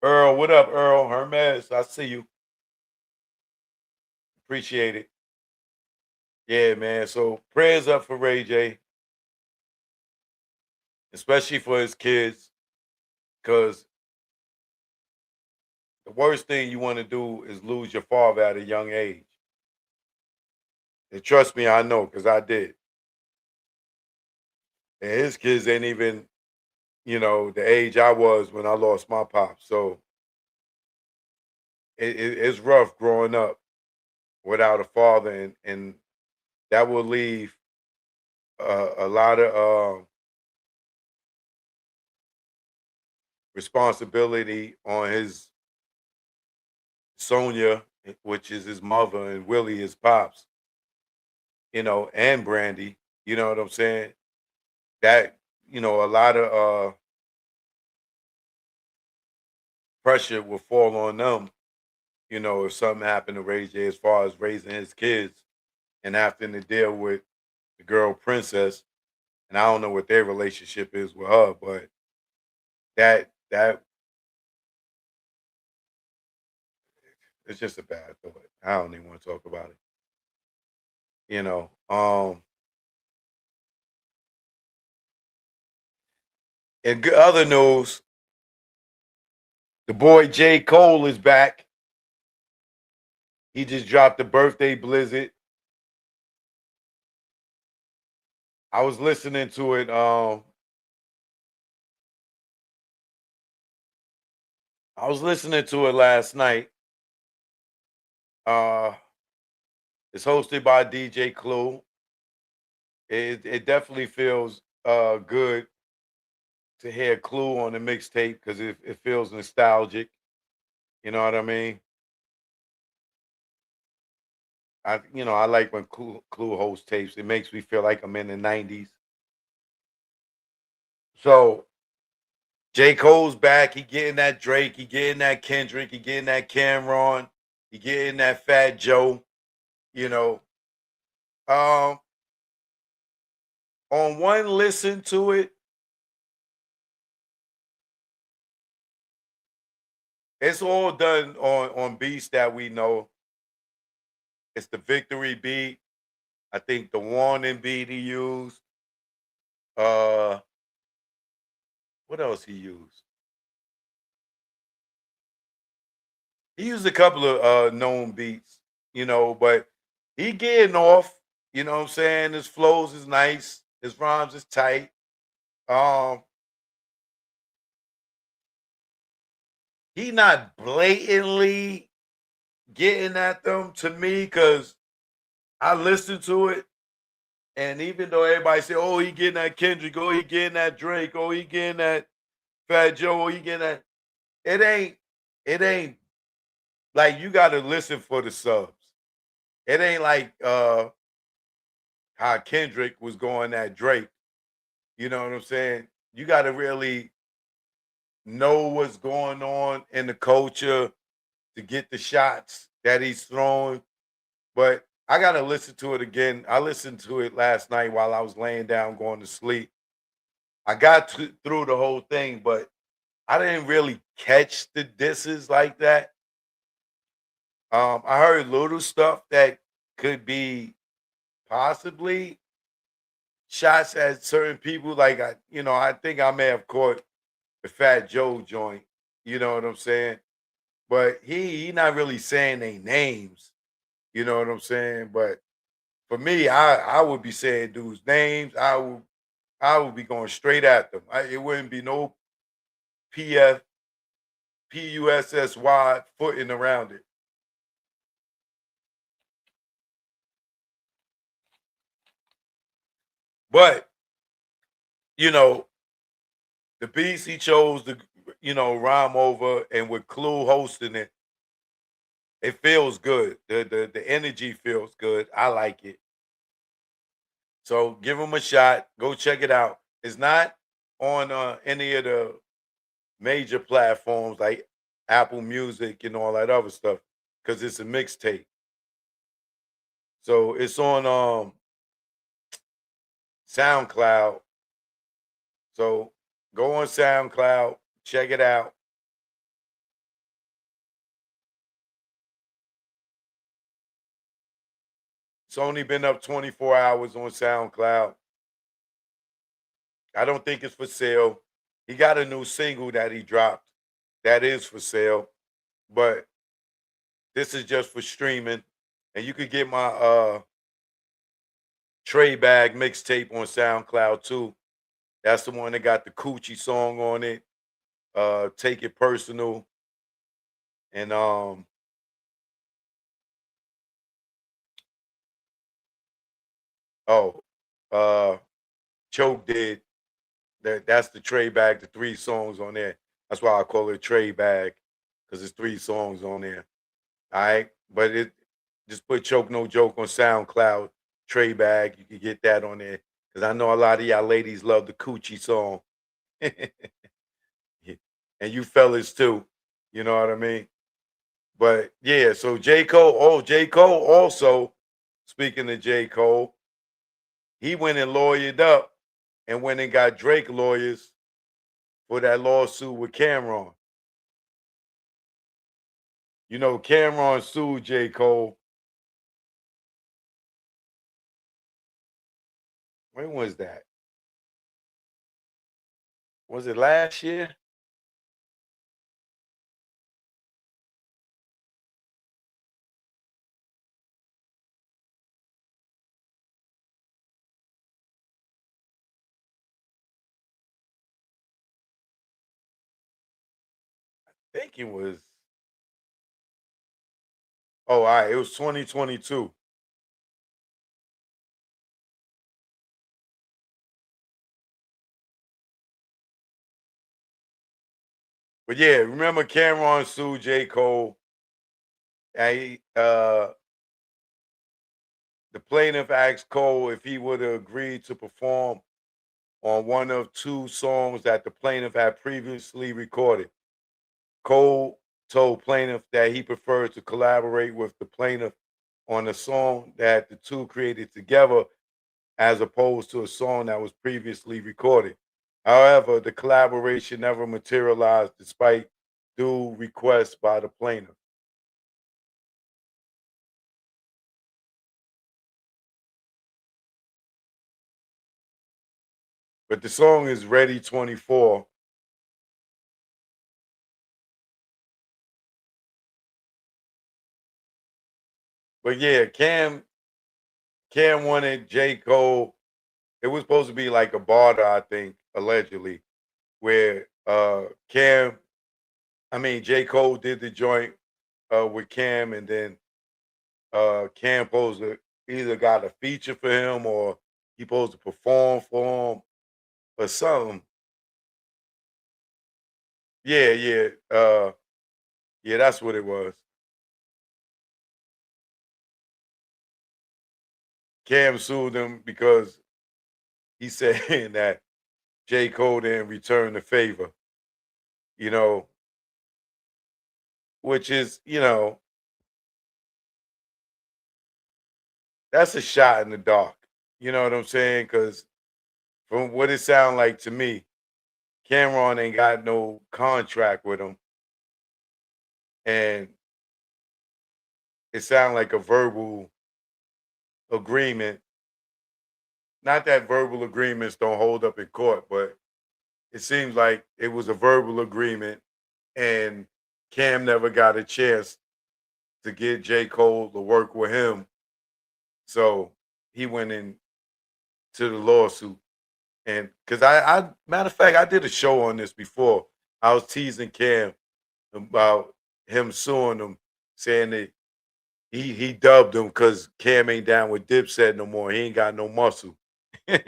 Earl, what up, Earl? Hermes, I see you. Appreciate it. Yeah, man. So prayers up for Ray J, especially for his kids, because the worst thing you want to do is lose your father at a young age. And trust me, I know, because I did. And his kids ain't even, the age I was when I lost my pop. So it's rough growing up without a father, and that will leave a lot of responsibility on his Sonia, which is his mother, and Willie, his pops, and Brandy. You know what I'm saying? That a lot of pressure will fall on them, if something happened to Ray J as far as raising his kids and having to deal with the girl Princess. And I don't know what their relationship is with her, but that it's just a bad thought. I don't even want to talk about it. You know. In other news, the boy J. Cole is back. He just dropped the birthday blizzard. I was listening to it. I was listening to it last night. Uh, it's hosted by DJ Clue. It definitely feels good to hear Clue on the mixtape because it feels nostalgic. You know what I mean? I like when Clue hosts tapes. It makes me feel like I'm in the '90s. So J. Cole's back. He getting that Drake. He getting that Kendrick. He getting that Cameron. He getting that Fat Joe. You know. Um, on one listen to it, it's all done on beats that we know. It's the Victory beat. I think the Warning beat he used. Uh, what else he used? He used a couple of known beats, but he getting off. You know what I'm saying? His flows is nice. His rhymes is tight. Um, he not blatantly getting at them to me because I listened to it, and even though everybody say, "Oh, he getting that Kendrick," "Oh, he getting that Drake," "Oh, he getting that Fat Joe," "Oh, he getting that," it ain't like you got to listen for the subs. It ain't like how Kendrick was going at Drake. You know what I'm saying? You got to really know what's going on in the culture to get the shots that he's throwing. But I got to listen to it again. I listened to it last night while I was laying down going to sleep. I got through the whole thing, but I didn't really catch the disses like that. I heard little stuff that could be possibly shots at certain people. Like I think I may have caught the Fat Joe joint. You know what I'm saying? But he not really saying their names. You know what I'm saying? But for me, I would be saying dudes' names. I would be going straight at them. It wouldn't be no PF PUSSY footing around it. But you know, the beats he chose to rhyme over, and with Clue hosting it, it feels good. The energy feels good. I like it. So give him a shot. Go check it out. It's not on any of the major platforms like Apple Music and all that other stuff because it's a mixtape. So it's on SoundCloud. So go on SoundCloud, check it out. It's only been up 24 hours on SoundCloud. I don't think it's for sale. He got a new single that he dropped that is for sale, but this is just for streaming. And you could get my Tray Bag mixtape on SoundCloud too. That's the one that got the Coochie song on it. Take It Personal. And oh, uh Choke did. That's the Tray Bag, the 3 songs on there. That's why I call it Tray Bag, because it's 3 songs on there. All right. But it just put Choke No Joke on SoundCloud, Tray Bag. You can get that on there because I know a lot of y'all ladies love the coochie song. And you fellas too. You know what I mean? But yeah, so J. Cole, J. Cole also, speaking of J. Cole, he went and lawyered up and went and got Drake lawyers for that lawsuit with Cameron. You know, Cameron sued J. Cole. When was that? Was it last year? I think it was. Oh, all right. It was 2022. But yeah, remember Cameron sued J. Cole. And the plaintiff asked Cole if he would have agreed to perform on one of two songs that the plaintiff had previously recorded. Cole told plaintiff that he preferred to collaborate with the plaintiff on a song that the two created together as opposed to a song that was previously recorded. However, the collaboration never materialized despite due requests by the plaintiff. But the song is Ready 24. But yeah, Cam wanted J. Cole. It was supposed to be like a barter, I think, allegedly, where J. Cole did the joint with Cam, and then Cam supposed to either got a feature for him or he supposed to perform for him or something. Yeah, yeah. Yeah, that's what it was. Cam sued him because he said that J. Cole didn't return the favor, you know, which is, that's a shot in the dark. You know what I'm saying? Because from what it sounds like to me, Cameron ain't got no contract with him. And it sounds like a verbal agreement. Not that verbal agreements don't hold up in court, but it seems like it was a verbal agreement and Cam never got a chance to get J. Cole to work with him. So he went into the lawsuit. And because I, matter of fact, I did a show on this before. I was teasing Cam about him suing him, saying that he dubbed him because Cam ain't down with Dipset no more. He ain't got no muscle. he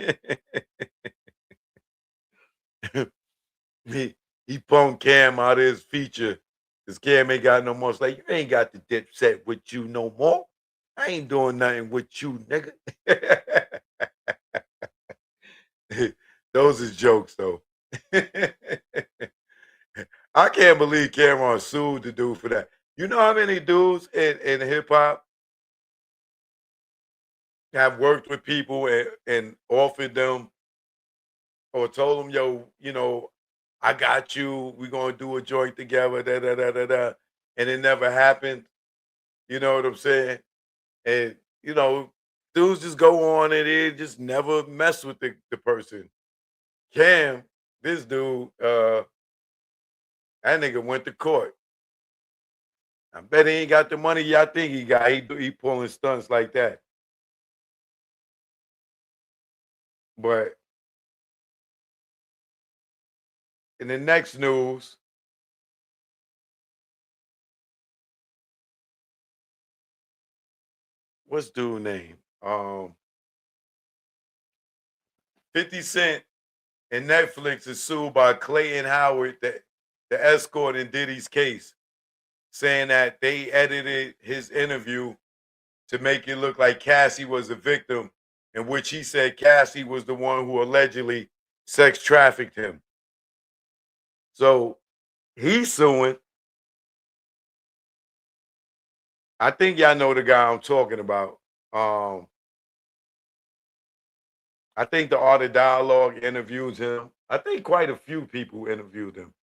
he punked Cam out of his feature because Cam ain't got no muscle. Like, you ain't got the Dipset with you no more. I ain't doing nothing with you, nigga. Those is jokes though. I can't believe Cameron sued the dude for that. You know how many dudes in hip hop have worked with people and offered them or told them, yo, I got you. We're gonna do a joint together, da da da da da. And it never happened. You know what I'm saying? And dudes just go on and it just never mess with the person. Cam, this dude, that nigga went to court. I bet he ain't got the money y'all think he got. He pulling stunts like that. But in the next news, what's dude name? 50 Cent and Netflix is sued by Clayton Howard, the escort in Diddy's case, saying that they edited his interview to make it look like Cassie was a victim in which he said Cassie was the one who allegedly sex trafficked him. So he's suing. I think y'all know the guy I'm talking about. I think the Art of Dialogue interviews him. I think quite a few people interviewed him.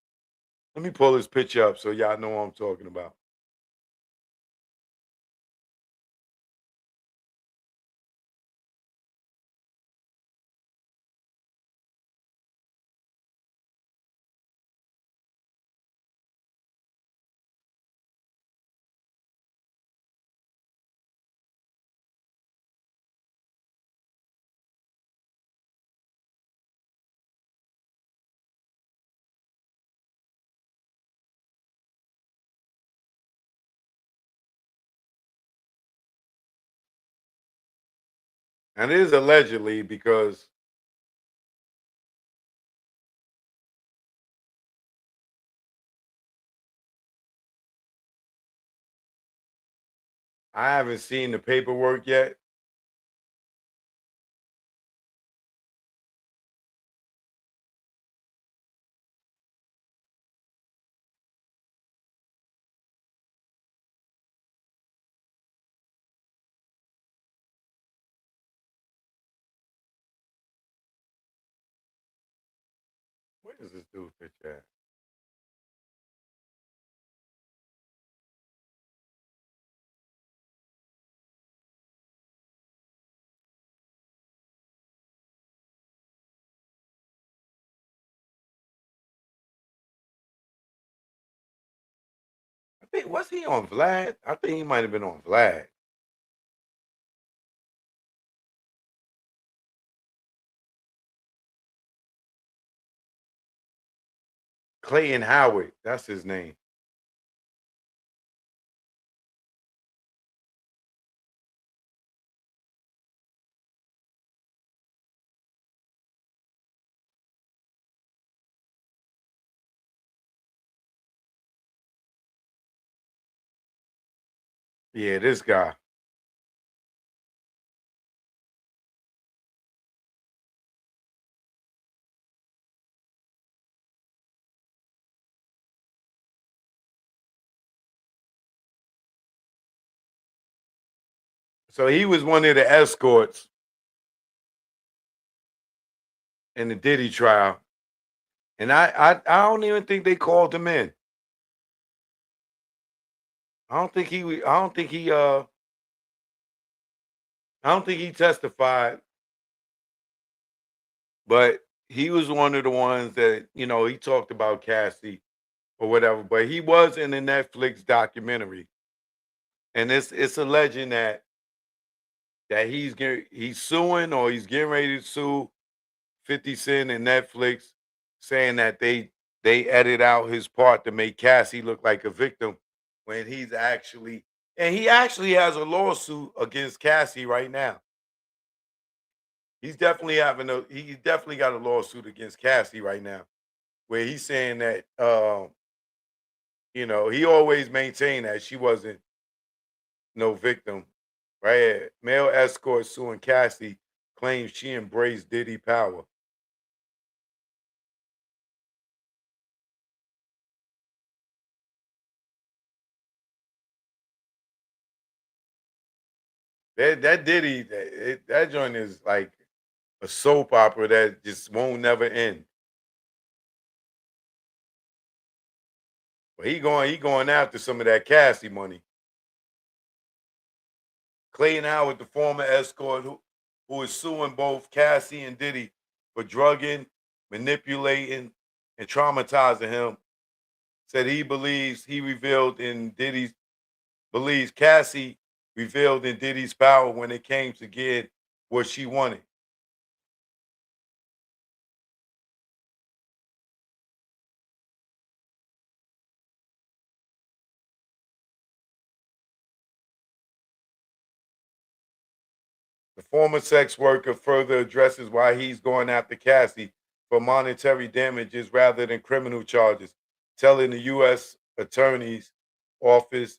Let me pull his picture up so y'all know what I'm talking about. And it is allegedly because I haven't seen the paperwork yet. Where is this dude picture at? I think was he on Vlad? I think he might have been on Vlad. Clayton Howard, that's his name. Yeah, this guy. So he was one of the escorts in the Diddy trial. And I don't even think they called him in. I don't think he testified, but he was one of the ones that, he talked about Cassie or whatever, but he was in the Netflix documentary. And it's alleging that he's suing or he's getting ready to sue 50 Cent and Netflix, saying that they edit out his part to make Cassie look like a victim when he actually has a lawsuit against Cassie right now. He's definitely got a lawsuit against Cassie right now, where he's saying that he always maintained that she wasn't no victim. Right here. Male escort suing Cassie claims she embraced Diddy power. That Diddy, that joint is like a soap opera that just won't never end. But he going after some of that Cassie money. Clayton Howard, the former escort who is suing both Cassie and Diddy for drugging, manipulating, and traumatizing him, said he believes Cassie revealed in Diddy's power when it came to get what she wanted. The former sex worker further addresses why he's going after Cassie for monetary damages rather than criminal charges, telling the U.S. Attorney's Office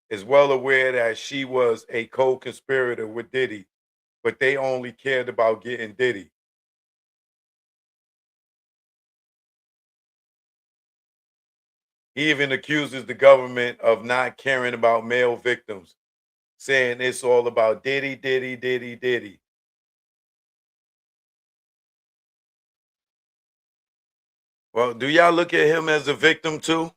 is well aware that she was a co-conspirator with Diddy but they only cared about getting Diddy. He even accuses the government of not caring about male victims, saying it's all about Diddy, Diddy, Diddy, Diddy. Well, do y'all look at him as a victim too?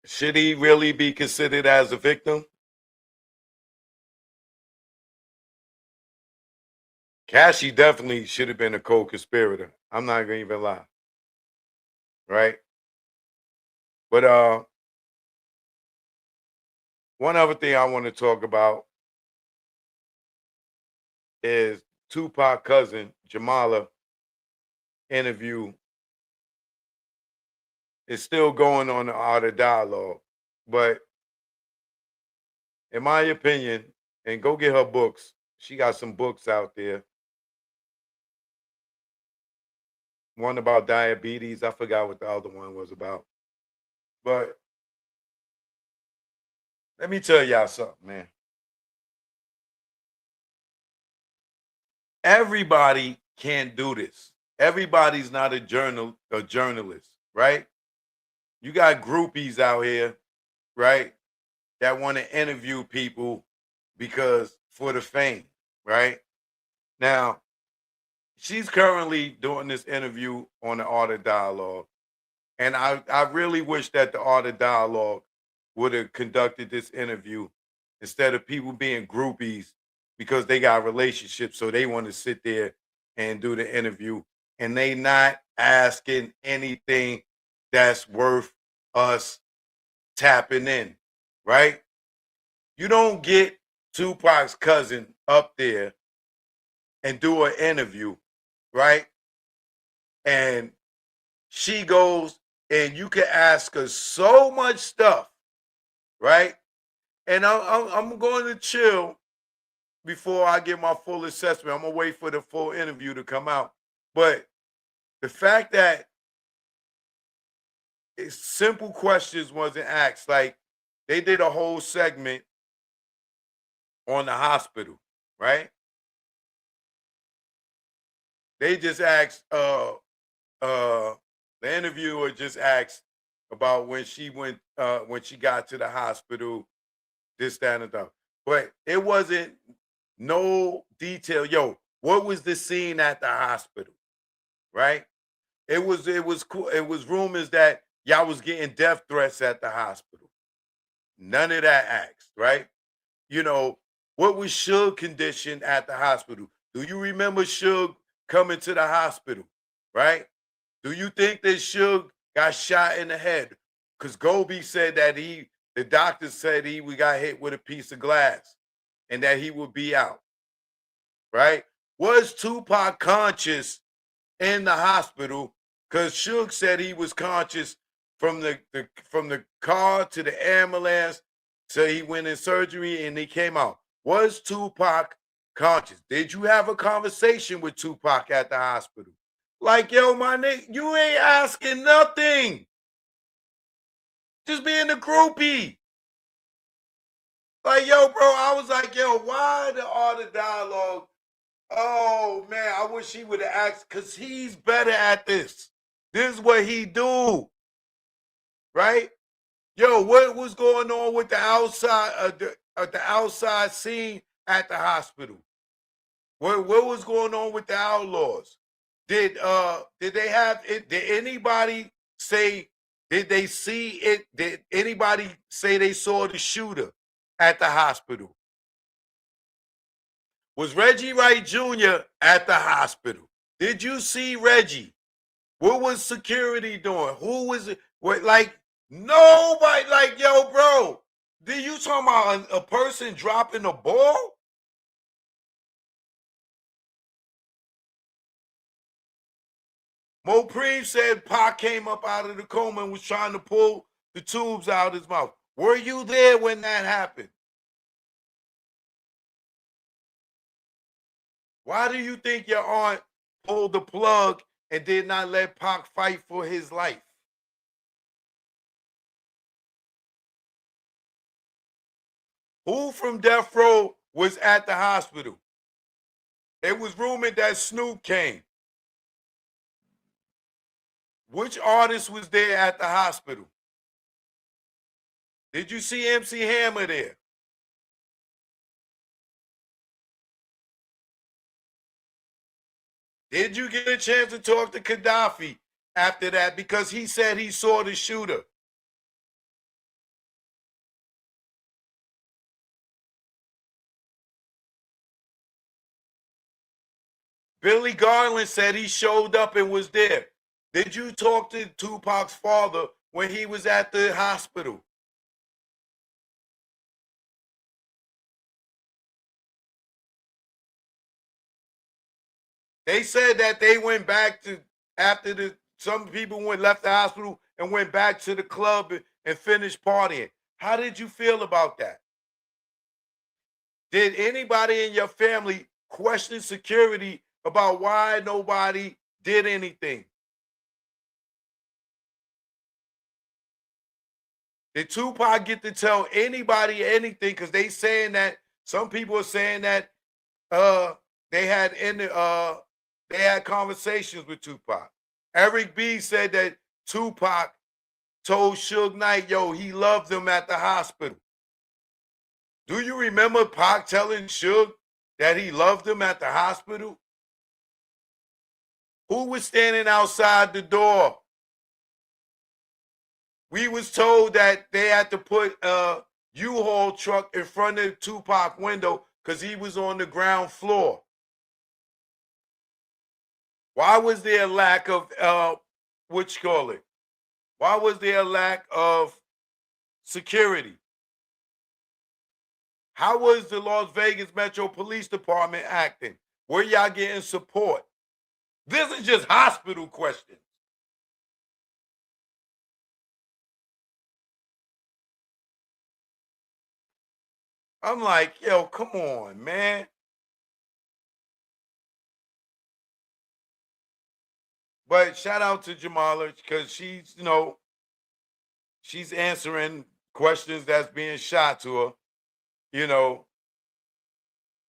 Should he really be considered as a victim? Cassie definitely should have been a co-conspirator. I'm not gonna even lie. Right? But one other thing I want to talk about is Tupac cousin Jamala interview is still going on the Art of Dialogue. But in my opinion, and go get her books. She got some books out there. One about diabetes. I forgot what the other one was about. But let me tell y'all something, man. Everybody can't do this. Everybody's not a journalist, right? You got groupies out here, right? That want to interview people because for the fame, right? Now, she's currently doing this interview on the Art of Dialogue. And I really wish that the Art of Dialogue would have conducted this interview instead of people being groupies because they got relationships. So they want to sit there and do the interview. And they not asking anything that's worth us tapping in, right? You don't get Tupac's cousin up there and do an interview, right? And she goes and you can ask her so much stuff, right? And I'm going to chill before I get my full assessment. I'm going to wait for the full interview to come out. But the fact that simple questions wasn't asked, like they did a whole segment on the hospital, right? They just asked the interviewer just asked about when she got to the hospital, this, that, and that. But it wasn't no detail. Yo, what was the scene at the hospital? Right? It was cool. It was rumors that y'all was getting death threats at the hospital. None of that asked, right? You know, what was Suge's condition at the hospital? Do you remember Suge coming to the hospital? Right? Do you think that Suge got shot in the head? Because Gobi said that the doctor said we got hit with a piece of glass and that he would be out. Right? Was Tupac conscious in the hospital? Because Suge said he was conscious from the car to the ambulance. So he went in surgery and he came out. Was Tupac conscious? Did you have a conversation with Tupac at the hospital? Like, yo, my nigga, you ain't asking nothing. Just being a groupie. Like, yo, bro, I was like, yo, why the Art of Dialogue? Oh, man, I wish he would have asked, because he's better at this. This is what he do. Right? Yo, what was going on with the outside scene at the hospital? What was going on with the Outlaws? Did they have it? Did anybody say, did they see it? Did anybody say they saw the shooter at the hospital? Was Reggie Wright Jr. at the hospital? Did you see Reggie? What was security doing? Who was it? What, like, nobody, like, yo, bro, did you talking about a person dropping a ball? Mopreme said Pac came up out of the coma and was trying to pull the tubes out of his mouth. Were you there when that happened? Why do you think your aunt pulled the plug and did not let Pac fight for his life? Who from death row was at the hospital. It was rumored that Snoop came. Which artist was there at the hospital? Did you see MC Hammer there? Did you get a chance to talk to Gaddafi after that? Because he said he saw the shooter. Billy Garland said he showed up and was there. Did you talk to Tupac's father when he was at the hospital? They said that they went back to after some people left the hospital and went back to the club and finished partying. How did you feel about that? Did anybody in your family question security about why nobody did anything? Did Tupac get to tell anybody anything? Because they saying that some people are saying that they had conversations with Tupac. Eric B said that Tupac told Suge Knight, yo, he loved him at the hospital. Do you remember Pac telling Suge that he loved him at the hospital? Who was standing outside the door? We was told that they had to put a U-Haul truck in front of Tupac window because he was on the ground floor. Why was there a lack of why was there a lack of security? How was the Las Vegas Metro Police Department acting? Were y'all getting support? This is just hospital questions. I'm like, yo, come on, man. But shout out to Jamala because she's, she's answering questions that's being shot to her.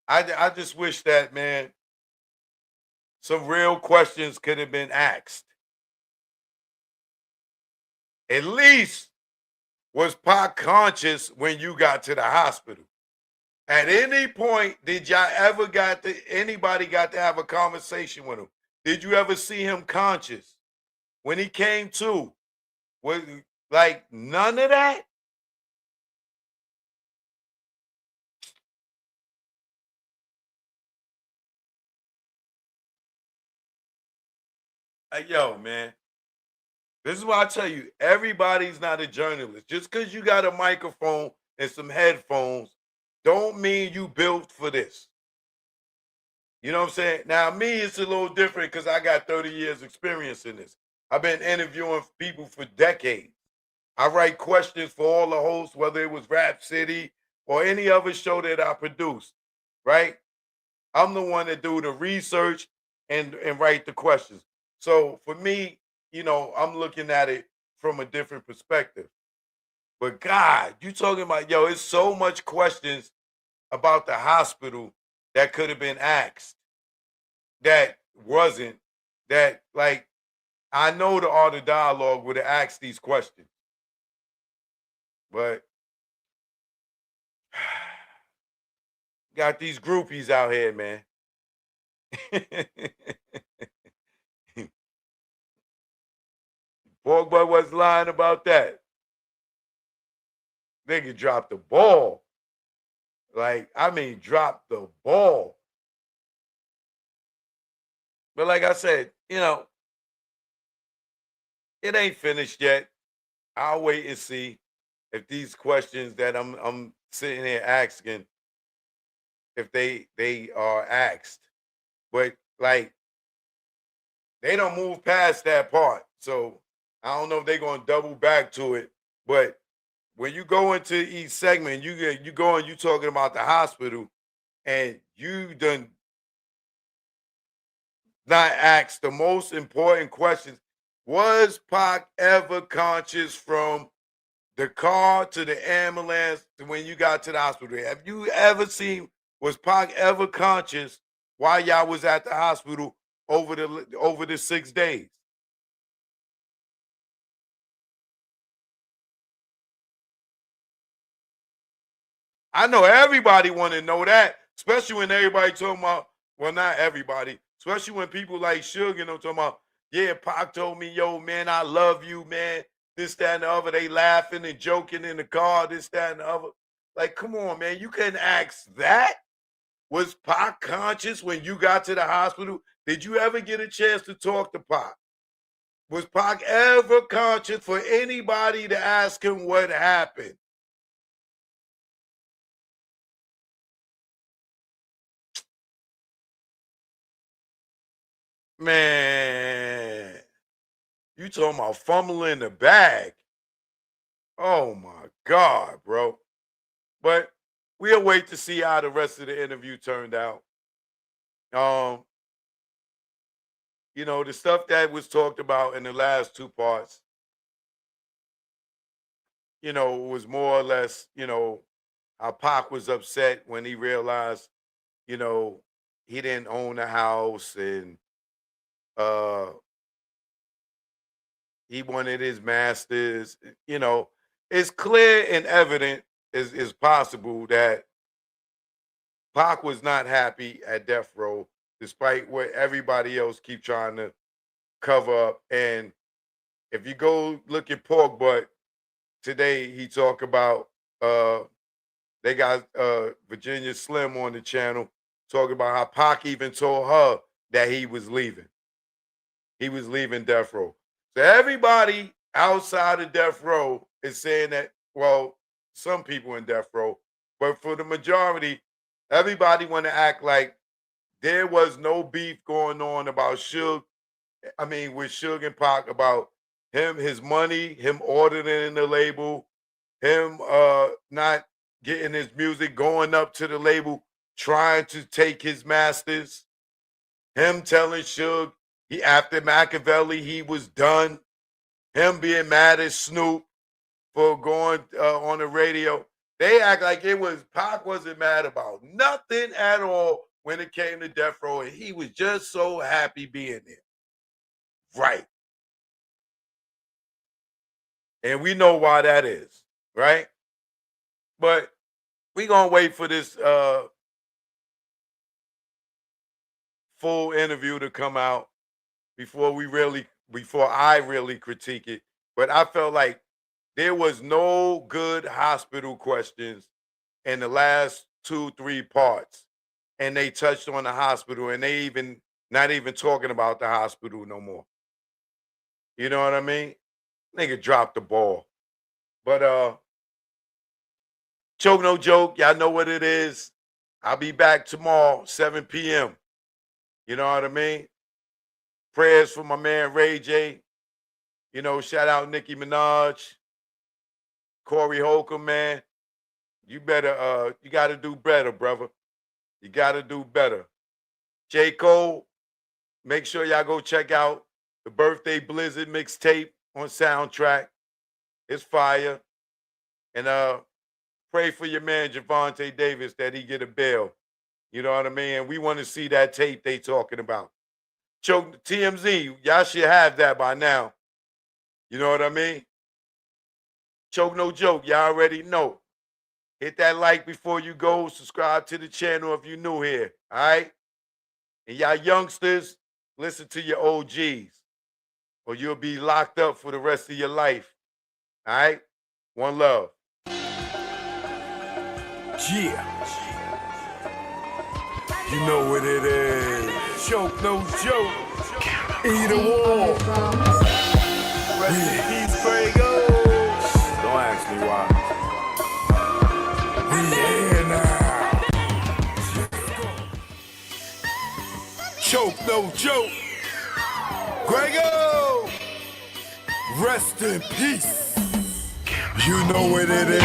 I just wish that, man, some real questions could have been asked. At least, was Pac conscious when you got to the hospital? At any point, did y'all ever anybody got to have a conversation with him? Did you ever see him conscious? When he came to, was like none of that? Yo, man. This is why I tell you, everybody's not a journalist. Just because you got a microphone and some headphones, don't mean you built for this. You know what I'm saying? Now, me, it's a little different because I got 30 years experience in this. I've been interviewing people for decades. I write questions for all the hosts, whether it was Rap City or any other show that I produced, right? I'm the one that do the research and write the questions. So for me, I'm looking at it from a different perspective. But God, you talking about, yo, it's so much questions about the hospital that could have been asked that wasn't, that like, I know the Art of Dialogue would have asked these questions. But got these groupies out here, man. Pogba was lying about that. Nigga dropped the ball. Like, I mean, dropped the ball. But like I said, it ain't finished yet. I'll wait and see if these questions that I'm sitting here asking, if they are asked. But like, they don't move past that part. So I don't know if they're gonna double back to it. But when you go into each segment, you go and you talking about the hospital, and you done not asked the most important questions. Was Pac ever conscious from the car to the ambulance to when you got to the hospital? Have you ever seen Was Pac ever conscious while y'all was at the hospital over the 6 days? I know everybody want to know that, especially when everybody talking about, well, not everybody, especially when people like Suge, talking about, yeah, Pac told me, yo, man, I love you, man, this, that, and the other. They laughing and joking in the car, this, that, and the other. Like, come on, man, you couldn't ask that? Was Pac conscious when you got to the hospital? Did you ever get a chance to talk to Pac? Was Pac ever conscious for anybody to ask him what happened? Man, you talking about fumbling the bag. Oh my God, bro. But we'll wait to see how the rest of the interview turned out. The stuff that was talked about in the last two parts, was more or less, how Pac was upset when he realized, he didn't own a house and he wanted his masters. It's clear and evident as possible that Pac was not happy at death row, despite what everybody else keep trying to cover up. And if you go look at Pork Butt today, he talk about they got Virginia Slim on the channel talking about how Pac even told her that he was leaving. He was leaving death row. So everybody outside of death row is saying that, well, some people in death row, but for the majority, everybody want to act like there was no beef going on about Suge. I mean, with Suge and Pac, about him, his money, him ordering the label, him not getting his music, going up to the label, trying to take his masters, him telling Suge after Machiavelli he was done, him being mad at Snoop for going on the radio. They act like Pac wasn't mad about nothing at all when it came to death row, and he was just so happy being there. Right. And we know why that is, right? But we're going to wait for this full interview to come out before I really critique it. But I felt like there was no good hospital questions in the last 2-3 parts. And they touched on the hospital, and they not even talking about the hospital no more. You know what I mean? Nigga dropped the ball. But Choke No Joke, y'all know what it is. I'll be back tomorrow, 7 p.m. You know what I mean? Prayers for my man Ray J. Shout out Nicki Minaj. Corey Holcomb, man. You better, you got to do better, brother. You got to do better. J. Cole, make sure y'all go check out the Birthday Blizzard mixtape on Soundtrack. It's fire. And pray for your man Javante Davis that he get a bail. You know what I mean? And we want to see that tape they talking about. Choke TMZ, y'all should have that by now. You know what I mean? Choke No Joke, y'all already know. Hit that like before you go. Subscribe to the channel if you're new here. All right? And y'all youngsters, listen to your OGs, or you'll be locked up for the rest of your life. All right? One love. Yeah. You know what it is. Choke No Joke. Either war. Rest in peace, Grego. Don't ask me why. We here now. Choke No Joke. Grego. Rest in peace. You know what it is.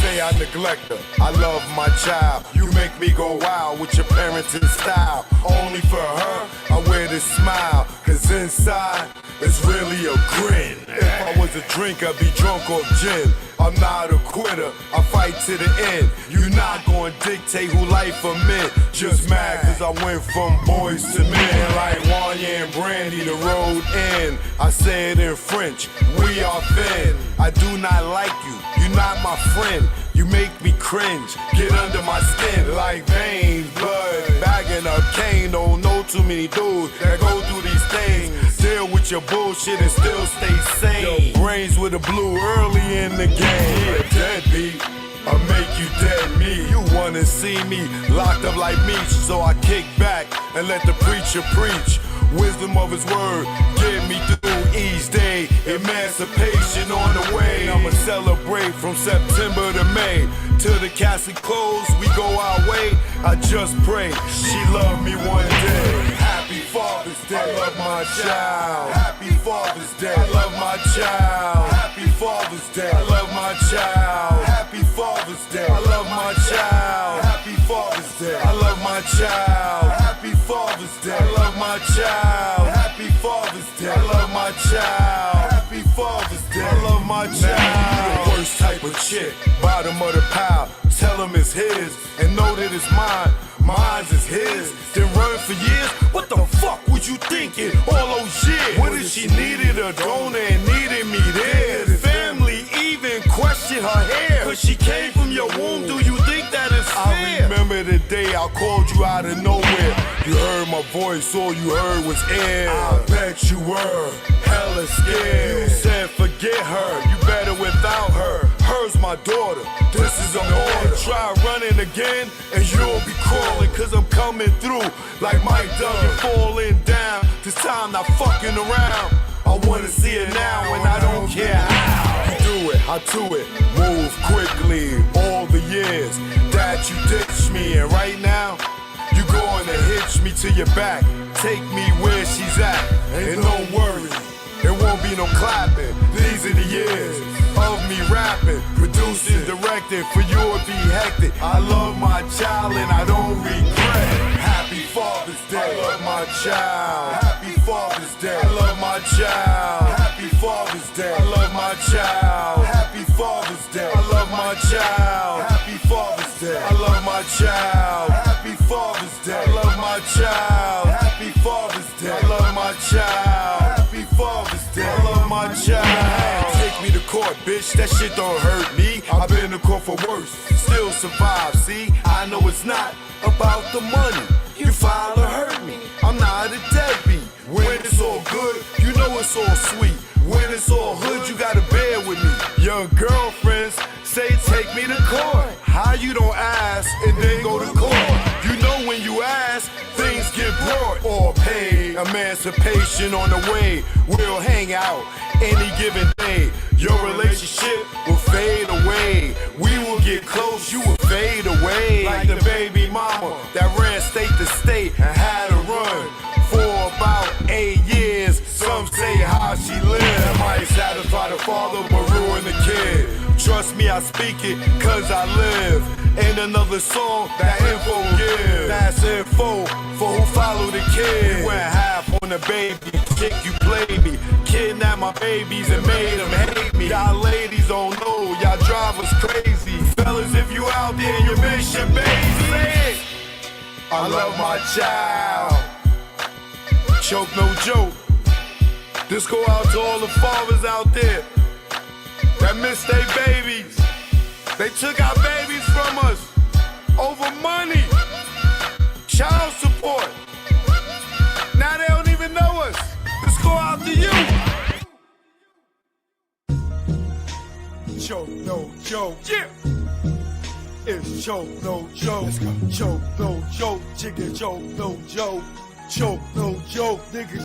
Say I neglect her. I love my child. You make me go wild with your parenting style. Only for her, I wear this smile. Cause inside, it's really a grin. If I was a drink, I'd be drunk off gin. I'm not a quitter, I fight to the end. You not gonna dictate who life I'm in. Just mad cause I went from boys to men. Like Wanya and Brandy, the road end. I say it in French, we are thin. I do not like you, you're not my friend. You make me cringe, get under my skin like veins, blood, bagging up cane. Don't know too many dudes that go through these things. Deal with your bullshit and still stay sane. Yo, brains with a blue early in the game. Yeah, deadbeat, I make you dead me. You wanna see me locked up like me, so I kick back and let the preacher preach. Wisdom of his word, get me through each day. Emancipation on the way. I'ma celebrate from September to May. Till the casket close, we go our way. I just pray she love me one day. Happy Father's Day, I love my child. Happy Father's Day, I love my child. Happy Father's Day, I love my child. Happy Father's Day, I love my child. Happy Father's Day, I love my child. Happy Father's Day, I love my child. Happy Father's Day, I love my child. Happy Father's Day, I love my child. The worst type of chick, bottom of the pile. Tell him it's his and know that it's mine. Mine's is his. Then run for years. What the fuck was you thinking all those years? What if she needed a donor and needed me there? Family even questioned her hair. Cause she came from your womb. Do you think that is fair? I remember the day I called you out of nowhere. You heard my voice, all you heard was air. I bet you were hella scared. You said forget her, you better without her. Her's my daughter, this is an order. Try running again and you'll be crawling. Cause I'm coming through like Mike Duggan falling down. This time not fucking around. I wanna see it now and I don't care how. You do it, I do it, move quickly. All the years that you ditched me, and right now you going to hitch me to your back. Take me where she's at, and don't worry, there won't be no clapping. These are the years of me rapping, producing, directing. For you it'd be hectic. I love my child and I don't regret. Happy Father's Day, I love my child. Happy Father's Day, I love my child. Happy Father's Day, I love my child. Happy Father's Day, I love my child. Happy Father's Day, I love my child. Happy Father's Day, I love my child. Happy Father's Day, I love my child. Happy Father's Day, I love my child. Take me to court, bitch, that shit don't hurt me. I've been to court for worse, still survive, see? I know it's not about the money. You file or hurt me, I'm not a deadbeat. When it's all good, you know it's all sweet. When it's all hood, you gotta bear with me. Your girlfriends say take me to court. How you don't ask and then go to court? You know when you ask, things get brought or paid. Emancipation on the way, we'll hang out any given day. Your relationship will fade away. We will get close, you will fade away. Like the baby mama that ran state to state and had to run for about 8 years. Some say how she lived. That might satisfy the father but ruin the kid. Trust me, I speak it cause I live. Ain't another song that info give. That's info for who follow the kid. You went half on the baby, chick you played me. Kidnapped my babies and made them hate me. Y'all ladies don't know, y'all drive us crazy. Fellas, if you out there, you miss your baby. I love my child. Choke no joke. This go out to all the fathers out there that miss their babies. They took our babies from us over money, child support. Now they don't even know us. This go out to you. Choke no joke. Yeah. It's choke no joke. Choke no joke. Chicken choke no joke. Choke no joke, nigga.